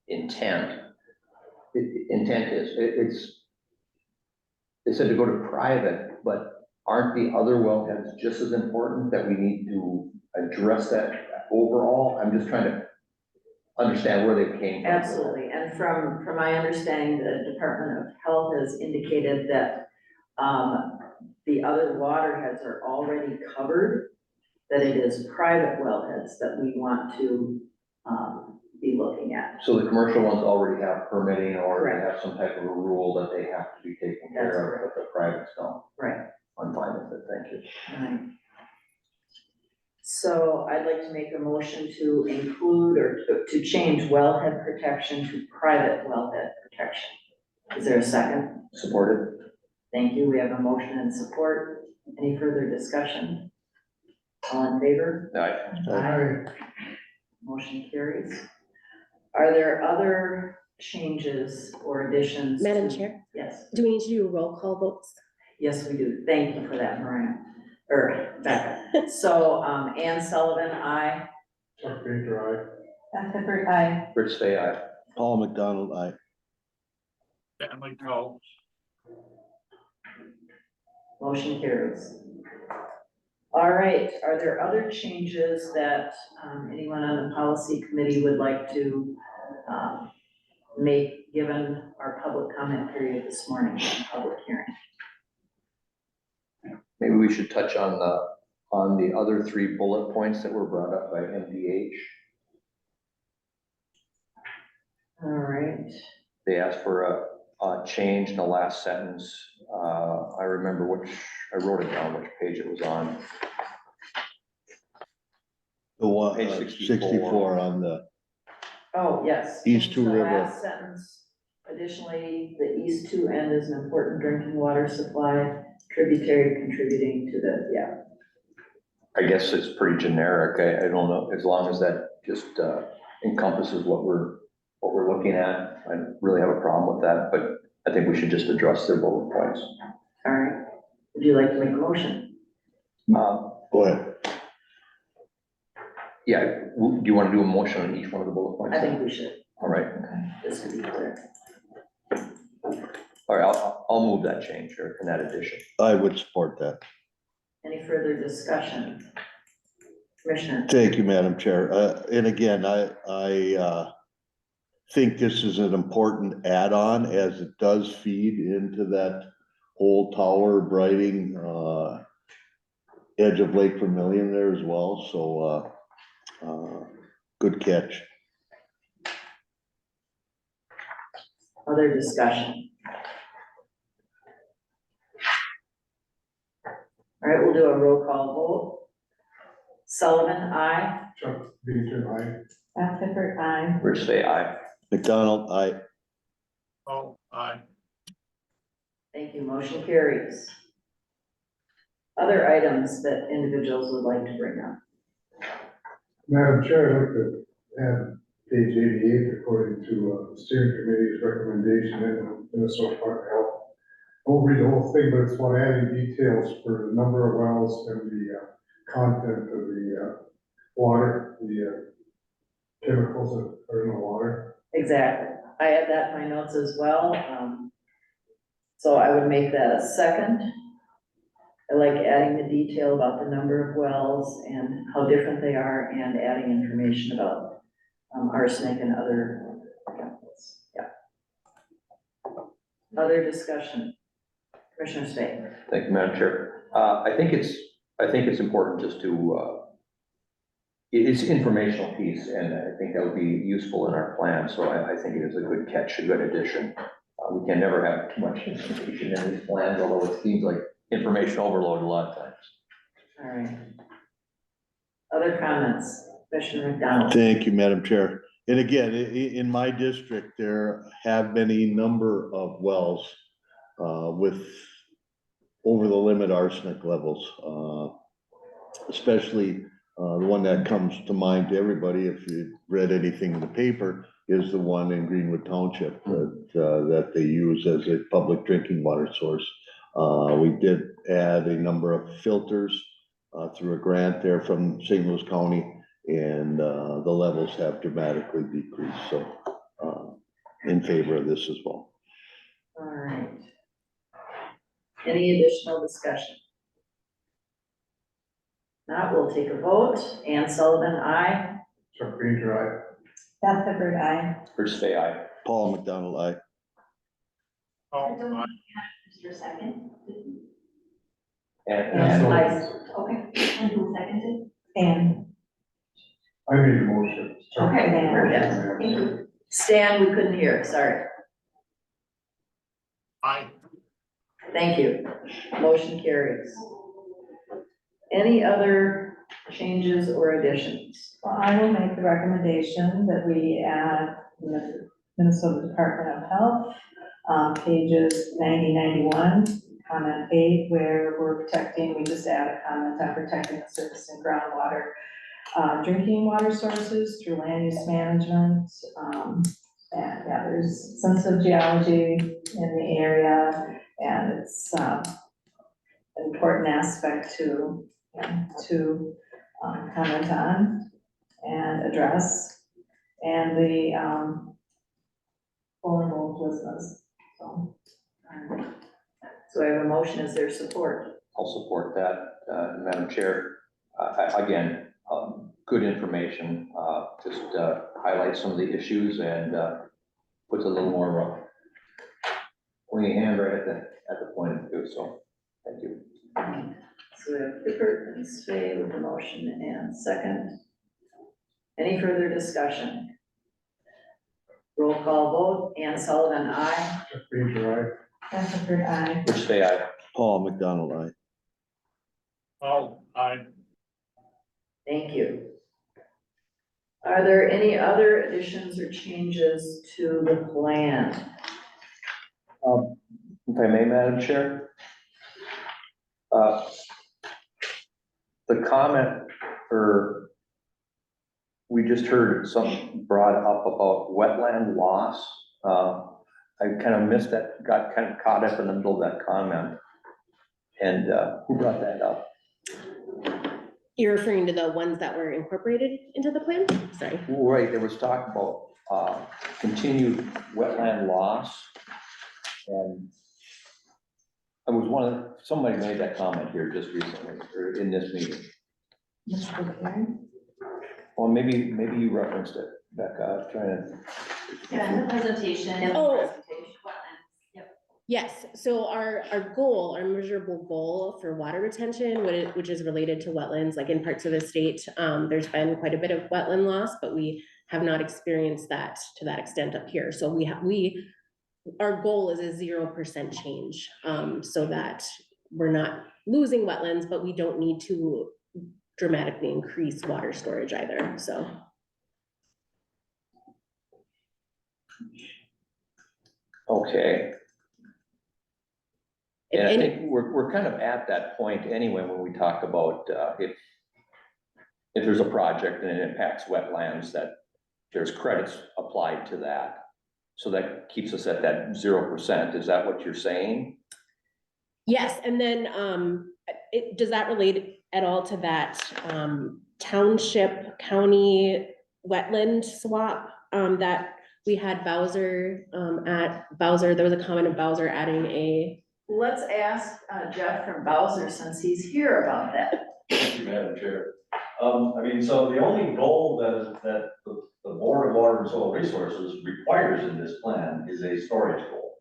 intent is. They said to go to private, but aren't the other wellheads just as important that we need to address that overall? I'm just trying to understand where they came from. Absolutely, and from my understanding, the Department of Health has indicated that the other waterheads are already covered, that it is private wellheads that we want to be looking at. So the commercial ones already have permitting, or Correct. they have some type of a rule that they have to be taken care of, but the privates don't. Right. I'm fine with it, thank you. Right. So I'd like to make a motion to include or to change wellhead protection to private wellhead protection. Is there a second? Supported. Thank you. We have a motion and support. Any further discussion? All in favor? Aye. Aye. Motion carries. Are there other changes or additions? Madam Chair? Yes. Do we need to do roll call votes? Yes, we do. Thank you for that, Mariah, or Becca. So, Ann Sullivan, aye. Chuck Baker, aye. Beth Hibbert, aye. Rich Stay, aye. Paul McDonald, aye. Family goals. Motion carries. All right, are there other changes that anyone on the policy committee would like to make, given our public comment period this morning, public hearing? Maybe we should touch on the other 3 bullet points that were brought up by MDH. All right, They asked for a change in the last sentence. I remember I wrote it down, which page it was on. The one, Page 64 on the, oh, yes. East Change Two the River. last sentence. Additionally, the East Two End is an important drinking water supply, tributary contributing to the, yeah. I guess it's pretty generic. I don't know, as long as that just encompasses what we're looking at. I don't really have a problem with that, but I think we should just address their bullet points. All right, would you like to make a motion? go ahead. Yeah, do you want to do a motion on each one of the bullet points? I think we should. All right, Okay, just to be clear. all right, I'll move that change or in that addition. I would support that. Any further discussion? Commissioner? Thank you, Madam Chair. And again, I think this is an important add-on as it does feed into that whole tower brighting edge of Lake Vermilion there as well. So good catch. Other discussion? All right, we'll do a roll call vote. Sullivan, aye. Chuck Beaton, aye. Beth Hibbert, aye. Rich say aye. McDonald, I. Oh, aye. Thank you, motion carries. Other items that individuals would like to bring up? Madam Chair, I'd like to add page 88, according to the steering committee's recommendation in Minnesota Department of Health. I won't read the whole thing, but it's about adding details for the number of wells and the content of the water, the chemicals that are in the water. Exactly. I had that in my notes as well. So I would make that a second. I like adding the detail about the number of wells and how different they are and adding information about arsenic and other chemicals. Yeah. Other discussion? Commissioner Spade. Thank you, Madam Chair. I think it's important just to, it's an informational piece, and I think that would be useful in our plan. So I think it is a good catch, a good addition. We can never have too much information in these plans, although it seems like information overload a lot of times. All right. Other comments? Commissioner McDonald. Thank you, Madam Chair. And again, in my district, there have been a number of wells with over the limit arsenic levels, especially the one that comes to mind to everybody, if you read anything in the paper, is the one in Greenwood Township that they use as a public drinking water source. We did add a number of filters through a grant there from St. Louis County, and the levels have dramatically decreased. So in favor of this as well. All right. Any additional discussion? Not, we'll take a vote. Ann Sullivan, aye. Chuck Beaton, aye. Beth Hibbert, aye. Rich say aye. Paul McDonald, aye. Oh, aye. Your second. And Okay, and who seconded? Ann. I made the motion. Chuck Okay, Beaton, perfect. Thank you. Stan, we couldn't hear, sorry. Aye. Thank you. Motion carries. Any other changes or additions? Well, I will make the recommendation that we add the Minnesota Department of Health, pages 90, 91, comment 8, where we're protecting, we just add a comment on protecting the surface and groundwater drinking water sources through land use management. And yeah, there's sensitive geology in the area, and it's an important aspect to comment on and address. And the vulnerable business So, So I have a motion, is there support? I'll support that, Madam Chair. Again, good information, just highlights some of the issues and puts a little more of a pointy hand right at the point of view, so thank you. So we have Hibbert and Svay with the motion and second. Any further discussion? Roll call vote, Ann Sullivan, aye. Jeff Granger, Beth Hooker, aye. Rich Day, aye. Paul McDonald, aye. Oh, I, Thank you. Are there any other additions or changes to the plan? If I may, Madam Chair. The comment, or we just heard something brought up about wetland loss. I kind of missed that, got kind of caught up in the middle of that comment. And who brought that up? You're referring to the ones that were incorporated into the plan? Sorry. Right, there was talk about continued wetland loss. And I was somebody made that comment here just recently, or in this meeting. Well, maybe you referenced it, Becca, I was trying to. Yeah, in the presentation. Oh. Yes, so our goal, our measurable goal for water retention, which is related to wetlands, like in parts of the state, there's been quite a bit of wetland loss, but we have not experienced that to that extent up here. So our goal is a 0% change, so that we're not losing wetlands, but we don't need to dramatically increase water storage either, so. Okay. And I think we're kind of at that point anyway, when we talk about if there's a project and it impacts wetlands, that there's credits applied to that. So that keeps us at that 0%. Is that what you're saying? Yes, and then does that relate at all to that township county wetland swap that we had Bowser there was a comment of Bowser adding a. Let's ask Jeff from Bowser, since he's here, about that. Thank you, Madam Chair. I mean, so the only goal that the Board of Water and Soil Resources requires in this plan is a storage goal.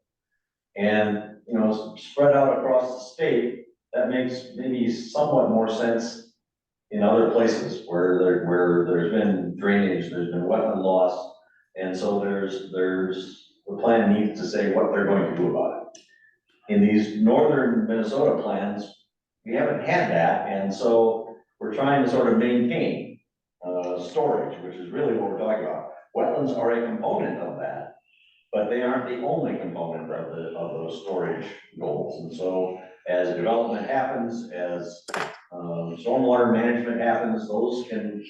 And, you know, spread out across the state, that makes maybe somewhat more sense in other places where there's been drainage, there's been wetland loss. And so the plan needs to say what they're going to do about it. In these northern Minnesota plans, we haven't had that, and so we're trying to sort of maintain storage, which is really what we're talking about. Wetlands are a component of that, but they aren't the only component of those storage goals. And so as development happens, as stormwater management happens, those can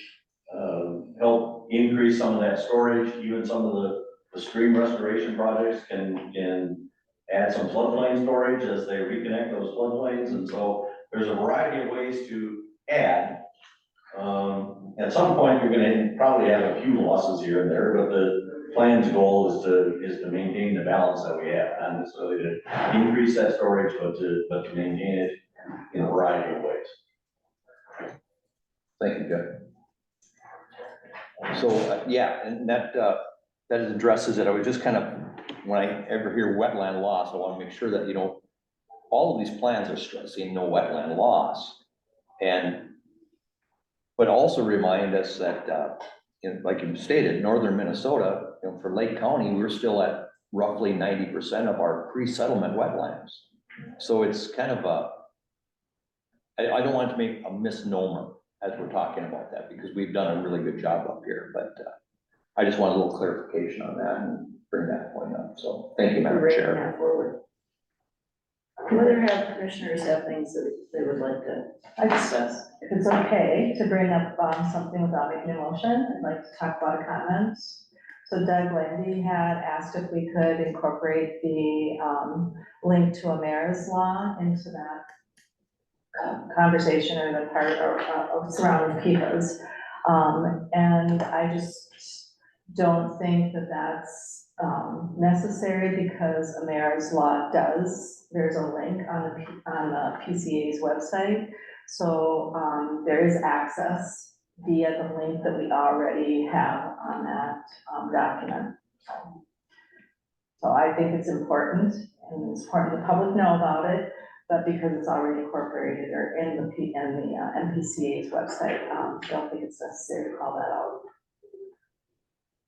help increase some of that storage. Even some of the stream restoration projects can add some floodplain storage as they reconnect those floodplains. And so there's a variety of ways to add. At some point, you're gonna probably have a few losses here and there, but the plan's goal is to maintain the balance that we have, not necessarily to increase that storage, but to maintain it in a variety of ways. Thank you, Jeff. So, yeah, and that addresses it. I was just kind of, when I ever hear wetland loss, I want to make sure that, you know, all of these plans are stressing no wetland loss. But also remind us that, you know, like you stated, northern Minnesota, you know, for Lake County, we're still at roughly 90% of our pre-settlement wetlands. So it's kind of I don't want to make a misnomer as we're talking about that, because we've done a really good job up here, but I just want a little clarification on that and bring that point up. So thank you, Madam Chair. That forward. Whether commissioners have things that they would like to discuss. If it's okay to bring up something without making a motion, I'd like to talk about a comment. So Doug Landy had asked if we could incorporate the link to a mayor's law into that conversation or the part of surrounding PFAS. And I just don't think that that's necessary because Ameri's Law does, there's a link on the PCA's website. So, there is access via the link that we already have on that, document. So I think it's important, and it's important the public know about it, but because it's already incorporated or in the MPCA's website, I don't think it's necessary to call that out.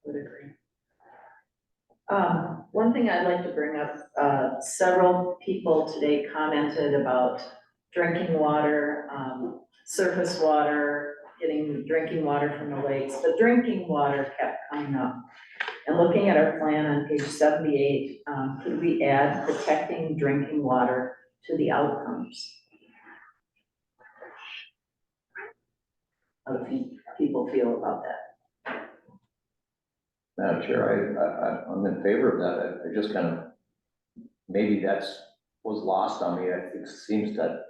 Would agree. One thing I'd like to bring up, several people today commented about drinking water, surface water, getting drinking water from the lakes, but drinking water kept coming up. And looking at our plan on page 78, could we add protecting drinking water to the outcomes? How do people feel about that? Madam Chair, I'm in favor of that. I just kind of, maybe was lost on me. It seems that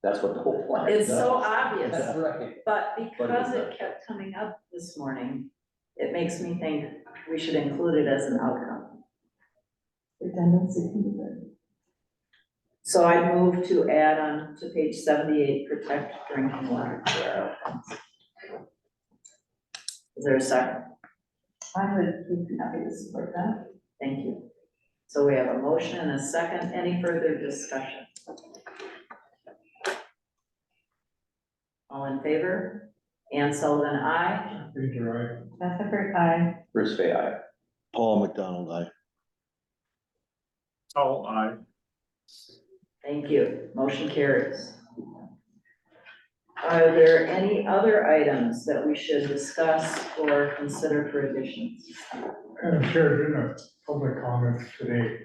that's what the whole plan It's does. so obvious, That's right. but because it kept coming up this morning, it makes me think we should include it as an outcome. Redundancy can be good. So I move to add on to page 78, protect drinking water to our outcomes. Is there a second? I would be happy to support that. Thank you. So we have a motion and a second. Any further discussion? All in favor? Ann Sullivan, aye. Peter, Beth Hooper, aye. Bruce Fay, aye. Paul McDonald, aye. Oh, aye. Thank you. Motion carries. Are there any other items that we should discuss or consider for additions? Madam Chair, during a public comment today,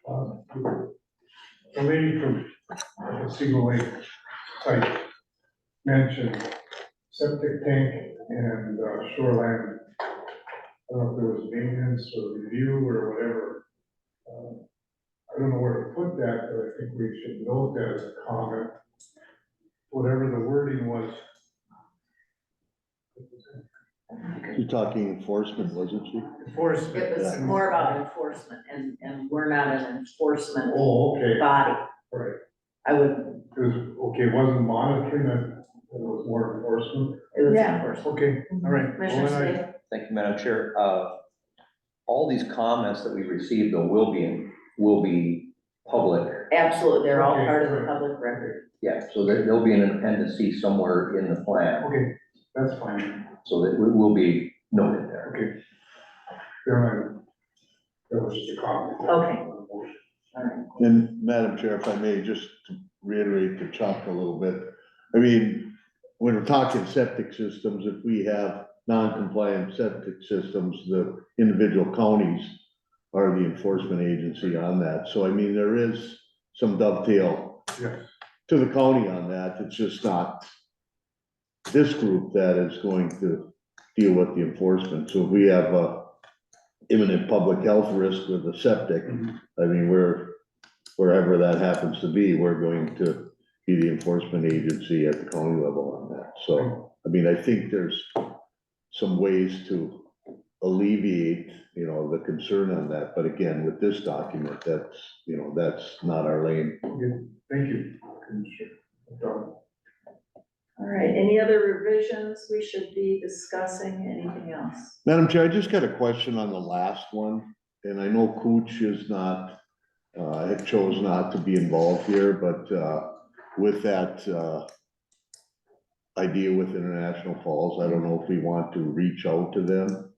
the lady from the Seagull Lake site mentioned septic tank and shoreline. I don't know if there was maintenance or review or whatever. I don't know where to put that, but I think we should note that as a comment. Whatever the wording was. You're talking enforcement, wasn't she? Enforcement. It was more about enforcement, and we're not an enforcement Oh, okay, body. right. I would, It was, okay, it wasn't monitoring, it was more enforcement. it was Yeah. enforcement. Okay, all right. Commissioner Well, then Slade? Thank you, Madam Chair. All these comments that we received though will be public. Absolutely, they're all Okay, part of the right. public record. Yeah, so there'll be an appendix C somewhere in the plan, Okay, that's fine. so that it will be noted there. Okay. That was just a comment. Okay. All right. And Madam Chair, if I may, just to reiterate to Chuck a little bit. I mean, when we're talking septic systems, if we have non-compliant septic systems, the individual counties are the enforcement agency on that. So I mean, there is some dovetail Yes. to the county on that. It's just not this group that is going to deal with the enforcement. So if we have a imminent public health risk with the septic, I mean, wherever that happens to be, we're going to be the enforcement agency at the county level on that. So, I mean, I think there's some ways to alleviate, the concern on that. But again, with this document, that's not our lane. Okay, thank you. Commissioner. All right, any other revisions we should be discussing? Anything else? Madam Chair, I just got a question on the last one, and I know Cooch is not, chose not to be involved here, but, with that, idea with International Falls, I don't know if we want to reach out to them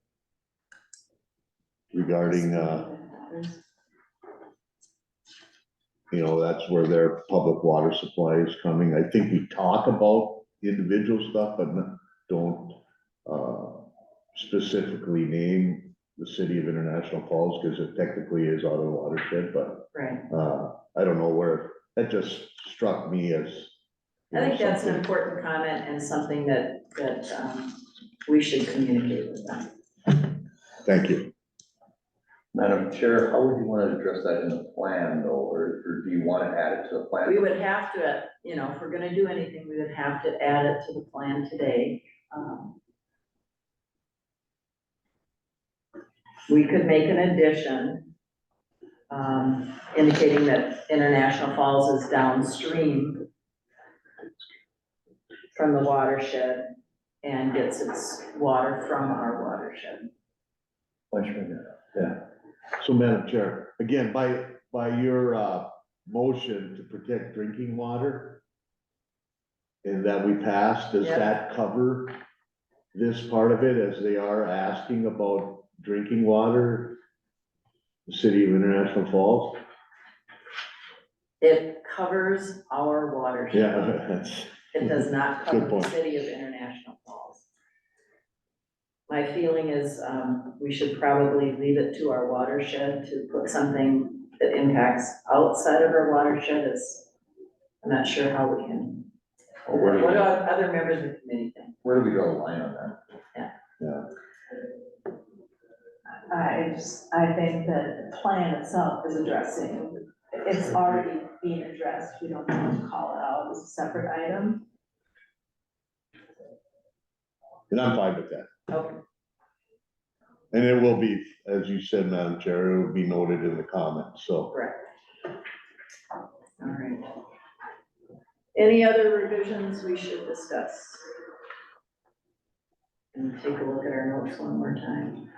regarding, that's where their public water supply is coming. I think we talk about individual stuff, but don't specifically name the city of International Falls, because it technically is out of the watershed, but Right. I don't know where, that just struck me as. I think that's an something. important comment and something that we should communicate with them. Thank you. Madam Chair, how would you want to address that in the plan though, or do you want to add it to the plan? We would have to, if we're gonna do anything, we would have to add it to the plan today. we could make an addition indicating that International Falls is downstream from the watershed and gets its water from our watershed. Yeah. So Madam Chair, again, by your motion to protect drinking water and that we passed, does Yep. that cover this part of it as they are asking about drinking water? The city of International Falls? It covers our watershed. Yeah, that's. It does not Good cover the point. city of International Falls. My feeling is, we should probably leave it to our watershed to put something that impacts outside of our watershed is, I'm not sure how we can. Or where do What we, do other members of the committee think? where do we draw the line on that? I think that the plan itself is addressing, it's already being addressed, we don't need to call it out as a separate item. And I'm fine with that. Okay. And it will be, as you said, Madam Chair, it will be noted in the comments, so. Correct. All right. Any other revisions we should discuss? And take a look at our notes one more time.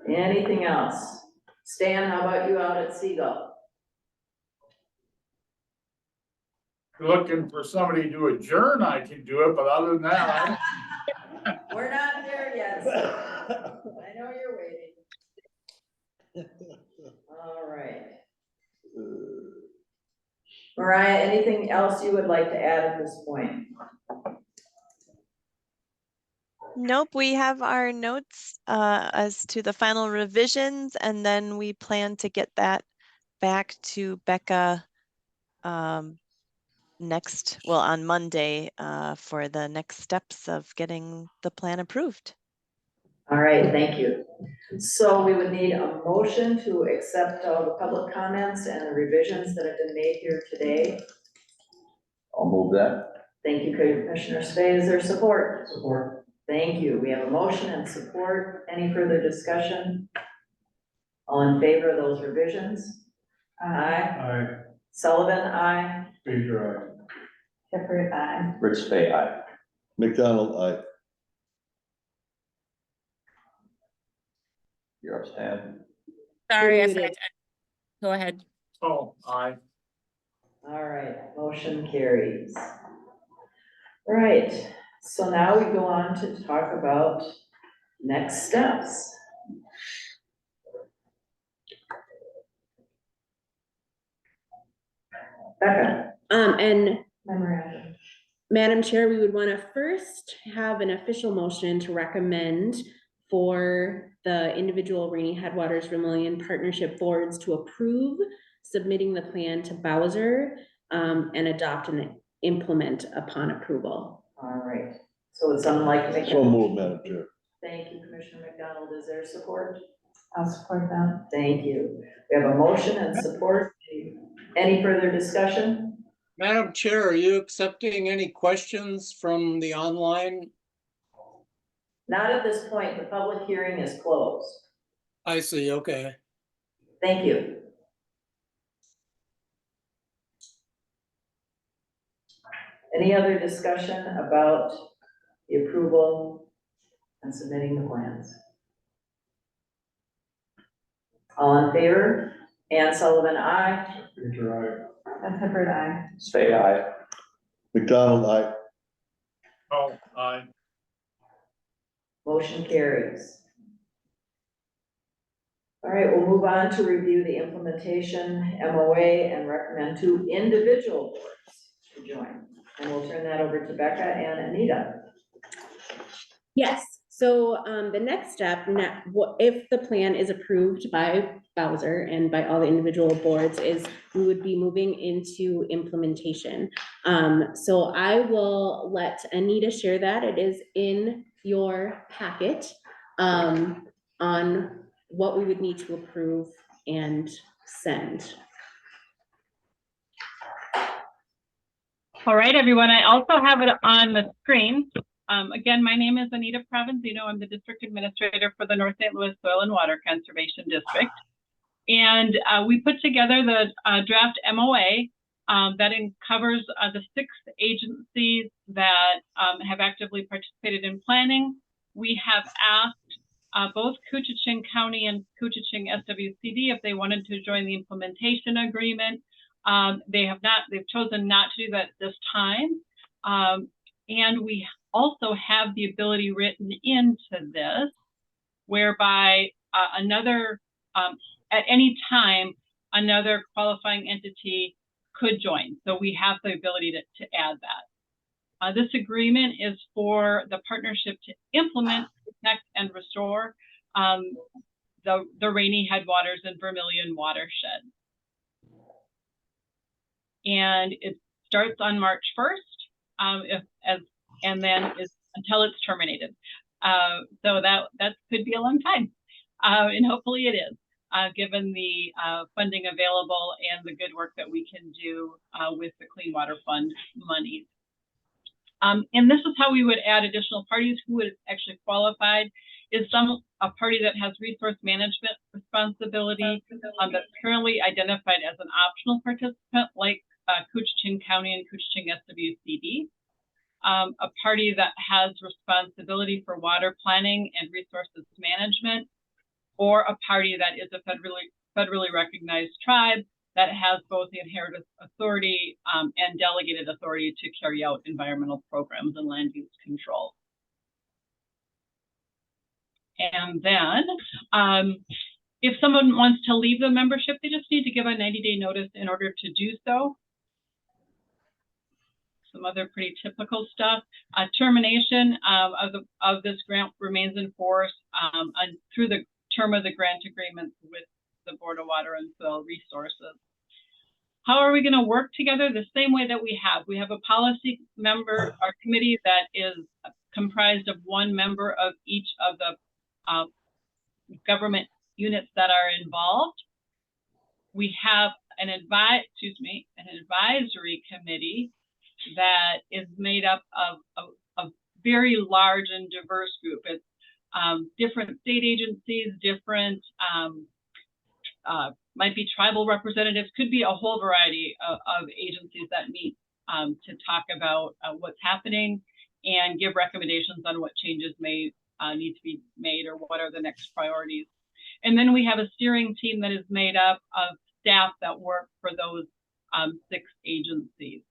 Anything else? Stan, how about you out at Seagull? Looking for somebody to adjourn, I can do it, but other than that, We're not there yet. I know you're waiting. All right. Mariah, anything else you would like to add at this point? Nope, we have our notes as to the final revisions, and then we plan to get that back to Becca on Monday for the next steps of getting the plan approved. All right, thank you. So we would need a motion to accept all the public comments and the revisions that have been made here today. I'll move that. Thank you, Commissioner Spey. Is there support? Support. Thank you. We have a motion and support. Any further discussion? All in favor of those revisions? Aye. Aye. Sullivan, aye. Peter, aye. Shepherd, aye. Rich Fay, aye. McDonald, aye. You're up, Stan. Sorry, I Muted. forgot to. Go ahead. oh, aye. All right, motion carries. All right, so now we go on to talk about next steps. Becca. And Memorandum. Madam Chair, we would want to first have an official motion to recommend for the individual Rainy Headwaters-Vermilion Partnership Boards to approve submitting the plan to Bowser and adopt and implement upon approval. All right, so would someone like to make? So moved, Madam Chair. Thank you, Commissioner McDonald. Is there support? I'll support that. Thank you. We have a motion and support. Any further discussion? Madam Chair, are you accepting any questions from the online? Not at this point. The public hearing is closed. I see, okay. Thank you. Any other discussion about the approval and submitting the plans? All in favor? Ann Sullivan, aye. Peter, And Shepherd, aye. Fay, aye. McDonald, aye. Oh, aye. Motion carries. All right, we'll move on to review the implementation MOA and recommend 2 individual boards to join. And we'll turn that over to Becca and Anita. Yes, So the next step, if the plan is approved by Bowser and by all the individual boards, is we would be moving into implementation. So I will let Anita share that. It is in your packet on what we would need to approve and send. All right, everyone. I also have it on the screen. Again, my name is Anita Provenzino. I'm the district administrator for the North St. Louis Soil and Water Conservation District. And we put together the draft MOA that covers the 6 agencies that have actively participated in planning. We have asked both Koochiching County and Koochiching SWCD if they wanted to join the implementation agreement. They have not, they've chosen not to do that at this time. And we also have the ability written into this whereby at any time, another qualifying entity could join. So we have the ability to add that. This agreement is for the partnership to implement, protect, and restore the rainy headwaters and Vermilion Watershed. And it starts on March 1st, and then is until it's terminated. So that could be a long time, and hopefully it is, given the funding available and the good work that we can do with the Clean Water Fund monies. And this is how we would add additional parties who would actually qualified. Is a party that has resource management responsibility that's currently identified as an optional participant, like Koochiching County and Koochiching SWCD. A party that has responsibility for water planning and resources management, or a party that is a federally recognized tribe that has both the inherited authority and delegated authority to carry out environmental programs and land use control. And then if someone wants to leave the membership, they just need to give a 90-day notice in order to do so. Some other pretty typical stuff. Termination of this grant remains in force through the term of the grant agreement with the Board of Water and Soil Resources. How are we going to work together? The same way that we have. We have a policy member, our committee that is comprised of one member of each of the government units that are involved. We have an advisory committee that is made up of a very large and diverse group. It's different state agencies, different might be tribal representatives, could be a whole variety of agencies that meet to talk about what's happening and give recommendations on what changes may need to be made or what are the next priorities. And then we have a steering team that is made up of staff that work for those 6 agencies.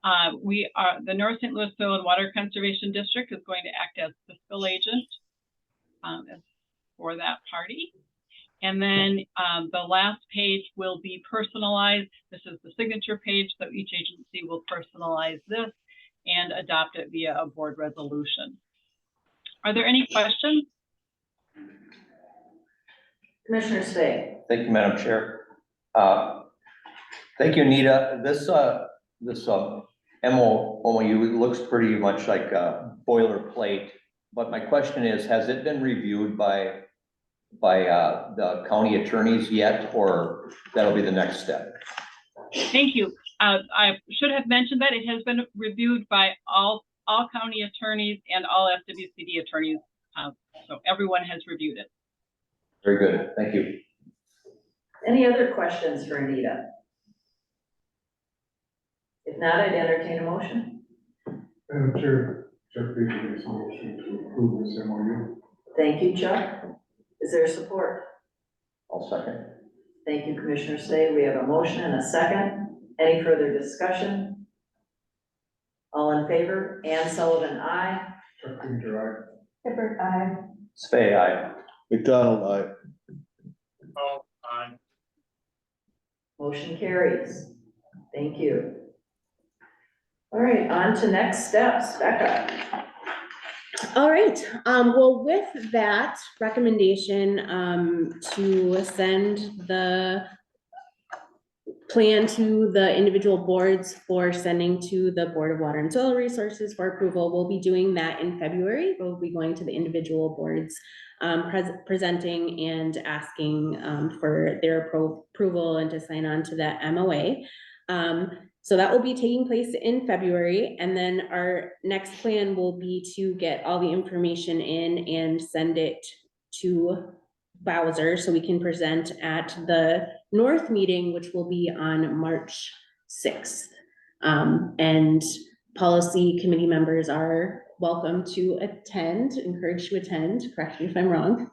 The North St. Louis Soil and Water Conservation District is going to act as fiscal agent for that party. And then the last page will be personalized. This is the signature page, so each agency will personalize this and adopt it via a board resolution. Are there any questions? Commissioner Spay. Thank you, Madam Chair. Thank you, Anita. This MOU looks pretty much like a boilerplate, but my question is, has it been reviewed by the county attorneys yet, or that'll be the next step? Thank you. I should have mentioned that it has been reviewed by all county attorneys and all SWCD attorneys. So everyone has reviewed it. Very good. Thank you. Any other questions for Anita? If not, I'd entertain a motion. Madam Chair, Chuck Baker makes a motion to approve this MOU. Thank you, Chuck. Is there support? I'll second. Thank you, Commissioner Slay. We have a motion and a second. Any further discussion? All in favor? Ann Sullivan, aye. Chuck Baker, aye. Hibbert, aye. Spay, aye. McDonald, aye. Oh, aye. Motion carries. Thank you. All right, on to next steps. Becca. All right, well, with that recommendation, to send the plan to the individual boards for sending to the Board of Water and Soil Resources for approval, we'll be doing that in February. We'll be going to the individual boards, presenting and asking, for their approval and to sign on to that MOA. So that will be taking place in February, and then our next plan will be to get all the information in and send it to Bowser so we can present at the North meeting, which will be on March 6th. And policy committee members are welcome to attend, encouraged to attend, correct me if I'm wrong.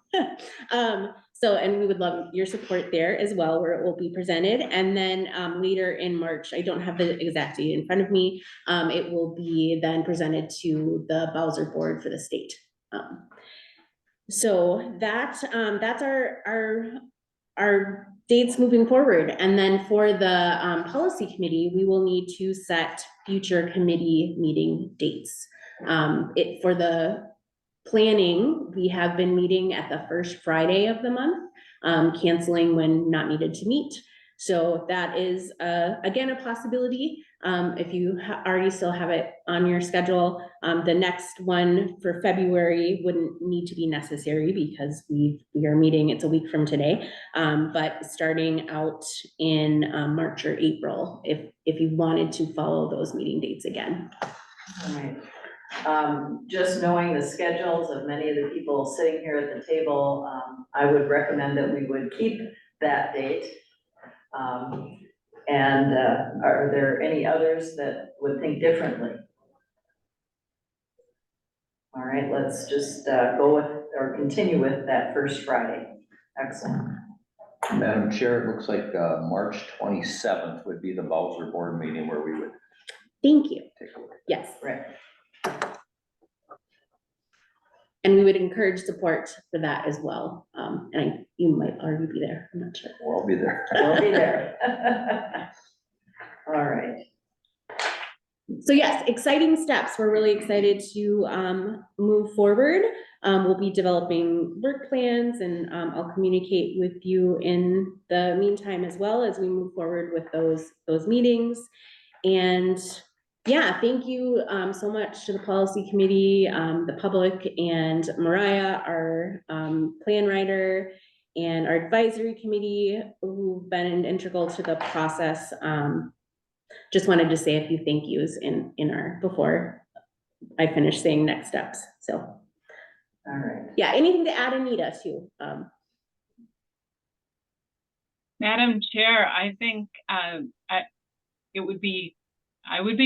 So, and we would love your support there as well, where it will be presented. And then later in March, I don't have the exact date in front of me, it will be then presented to the Bowser board for the state. So that's our dates moving forward. And then for the policy committee, we will need to set future committee meeting dates. For the planning, we have been meeting at the first Friday of the month, canceling when not needed to meet. So that is, again, a possibility. If you already still have it on your schedule, the next one for February wouldn't need to be necessary because we are meeting, it's a week from today. But starting out in March or April, if you wanted to follow those meeting dates again. All right. Just knowing the schedules of many of the people sitting here at the table, I would recommend that we would keep that date. And are there any others that would think differently? All right, let's just go with or continue with that first Friday. Excellent. Madam Chair, it looks like March 27th would be the Bowser board meeting where we would. Thank you. Take a look. Yes. Right. And we would encourage support for that as well. And you might already be there, I'm not sure. Well, I'll be there. We'll be there. All right. So yes, exciting steps. We're really excited to move forward. We'll be developing work plans, and I'll communicate with you in the meantime as well as we move forward with those meetings. And yeah, thank you so much to the policy committee, the public, and Mariah, our plan writer, and our advisory committee who've been integral to the process. Just wanted to say a few thank yous in our, before I finish saying next steps. So, all right. Yeah, anything to add, Anita, too? Madam Chair, I think I would be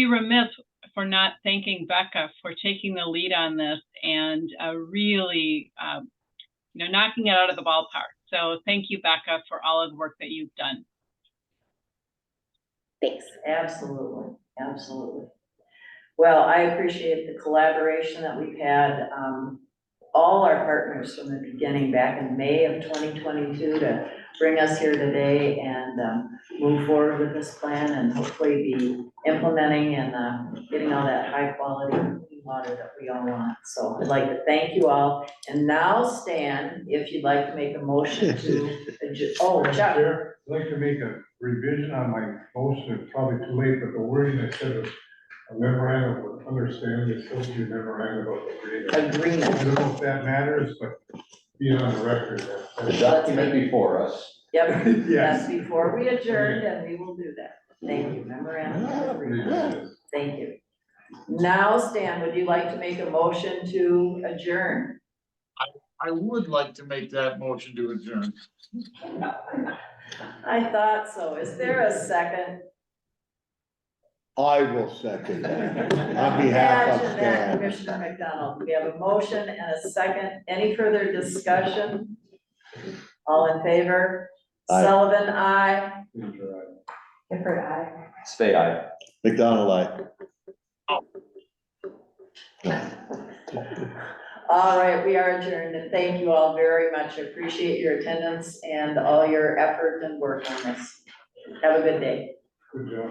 remiss for not thanking Becca for taking the lead on this and really, knocking it out of the ballpark. So thank you, Becca, for all of the work that you've done. Thanks. Absolutely, absolutely. Well, I appreciate the collaboration that we've had, all our partners from the beginning back in May of 2022 to bring us here today and move forward with this plan and hopefully be implementing and getting all that high quality water that we all want. So I'd like to thank you all. And now, Stan, if you'd like to make a motion to, oh, Chuck. I'd like to make a revision on my motion. It's probably too late, but the wording I said was a memorandum of understanding, it's supposed to be a memorandum of agreement. Agreement. I don't know if that matters, but being on the record. The document before us. Yep, Yes. that's before we adjourned, and we will do that. Thank you, memorandum of agreement. Thank you. Now, Stan, would you like to make a motion to adjourn? I would like to make that motion to adjourn. I thought so. Is there a second? I will second that on behalf of Imagine that, Stan. Commissioner McDonald. We have a motion and a second. Any further discussion? All in favor? Aye. Sullivan, aye. Gifford, aye. Stay aye. McDonald, aye. All right, we are adjourned, and thank you all very much. Appreciate your attendance and all your effort and work on this. Have a good day. Good job.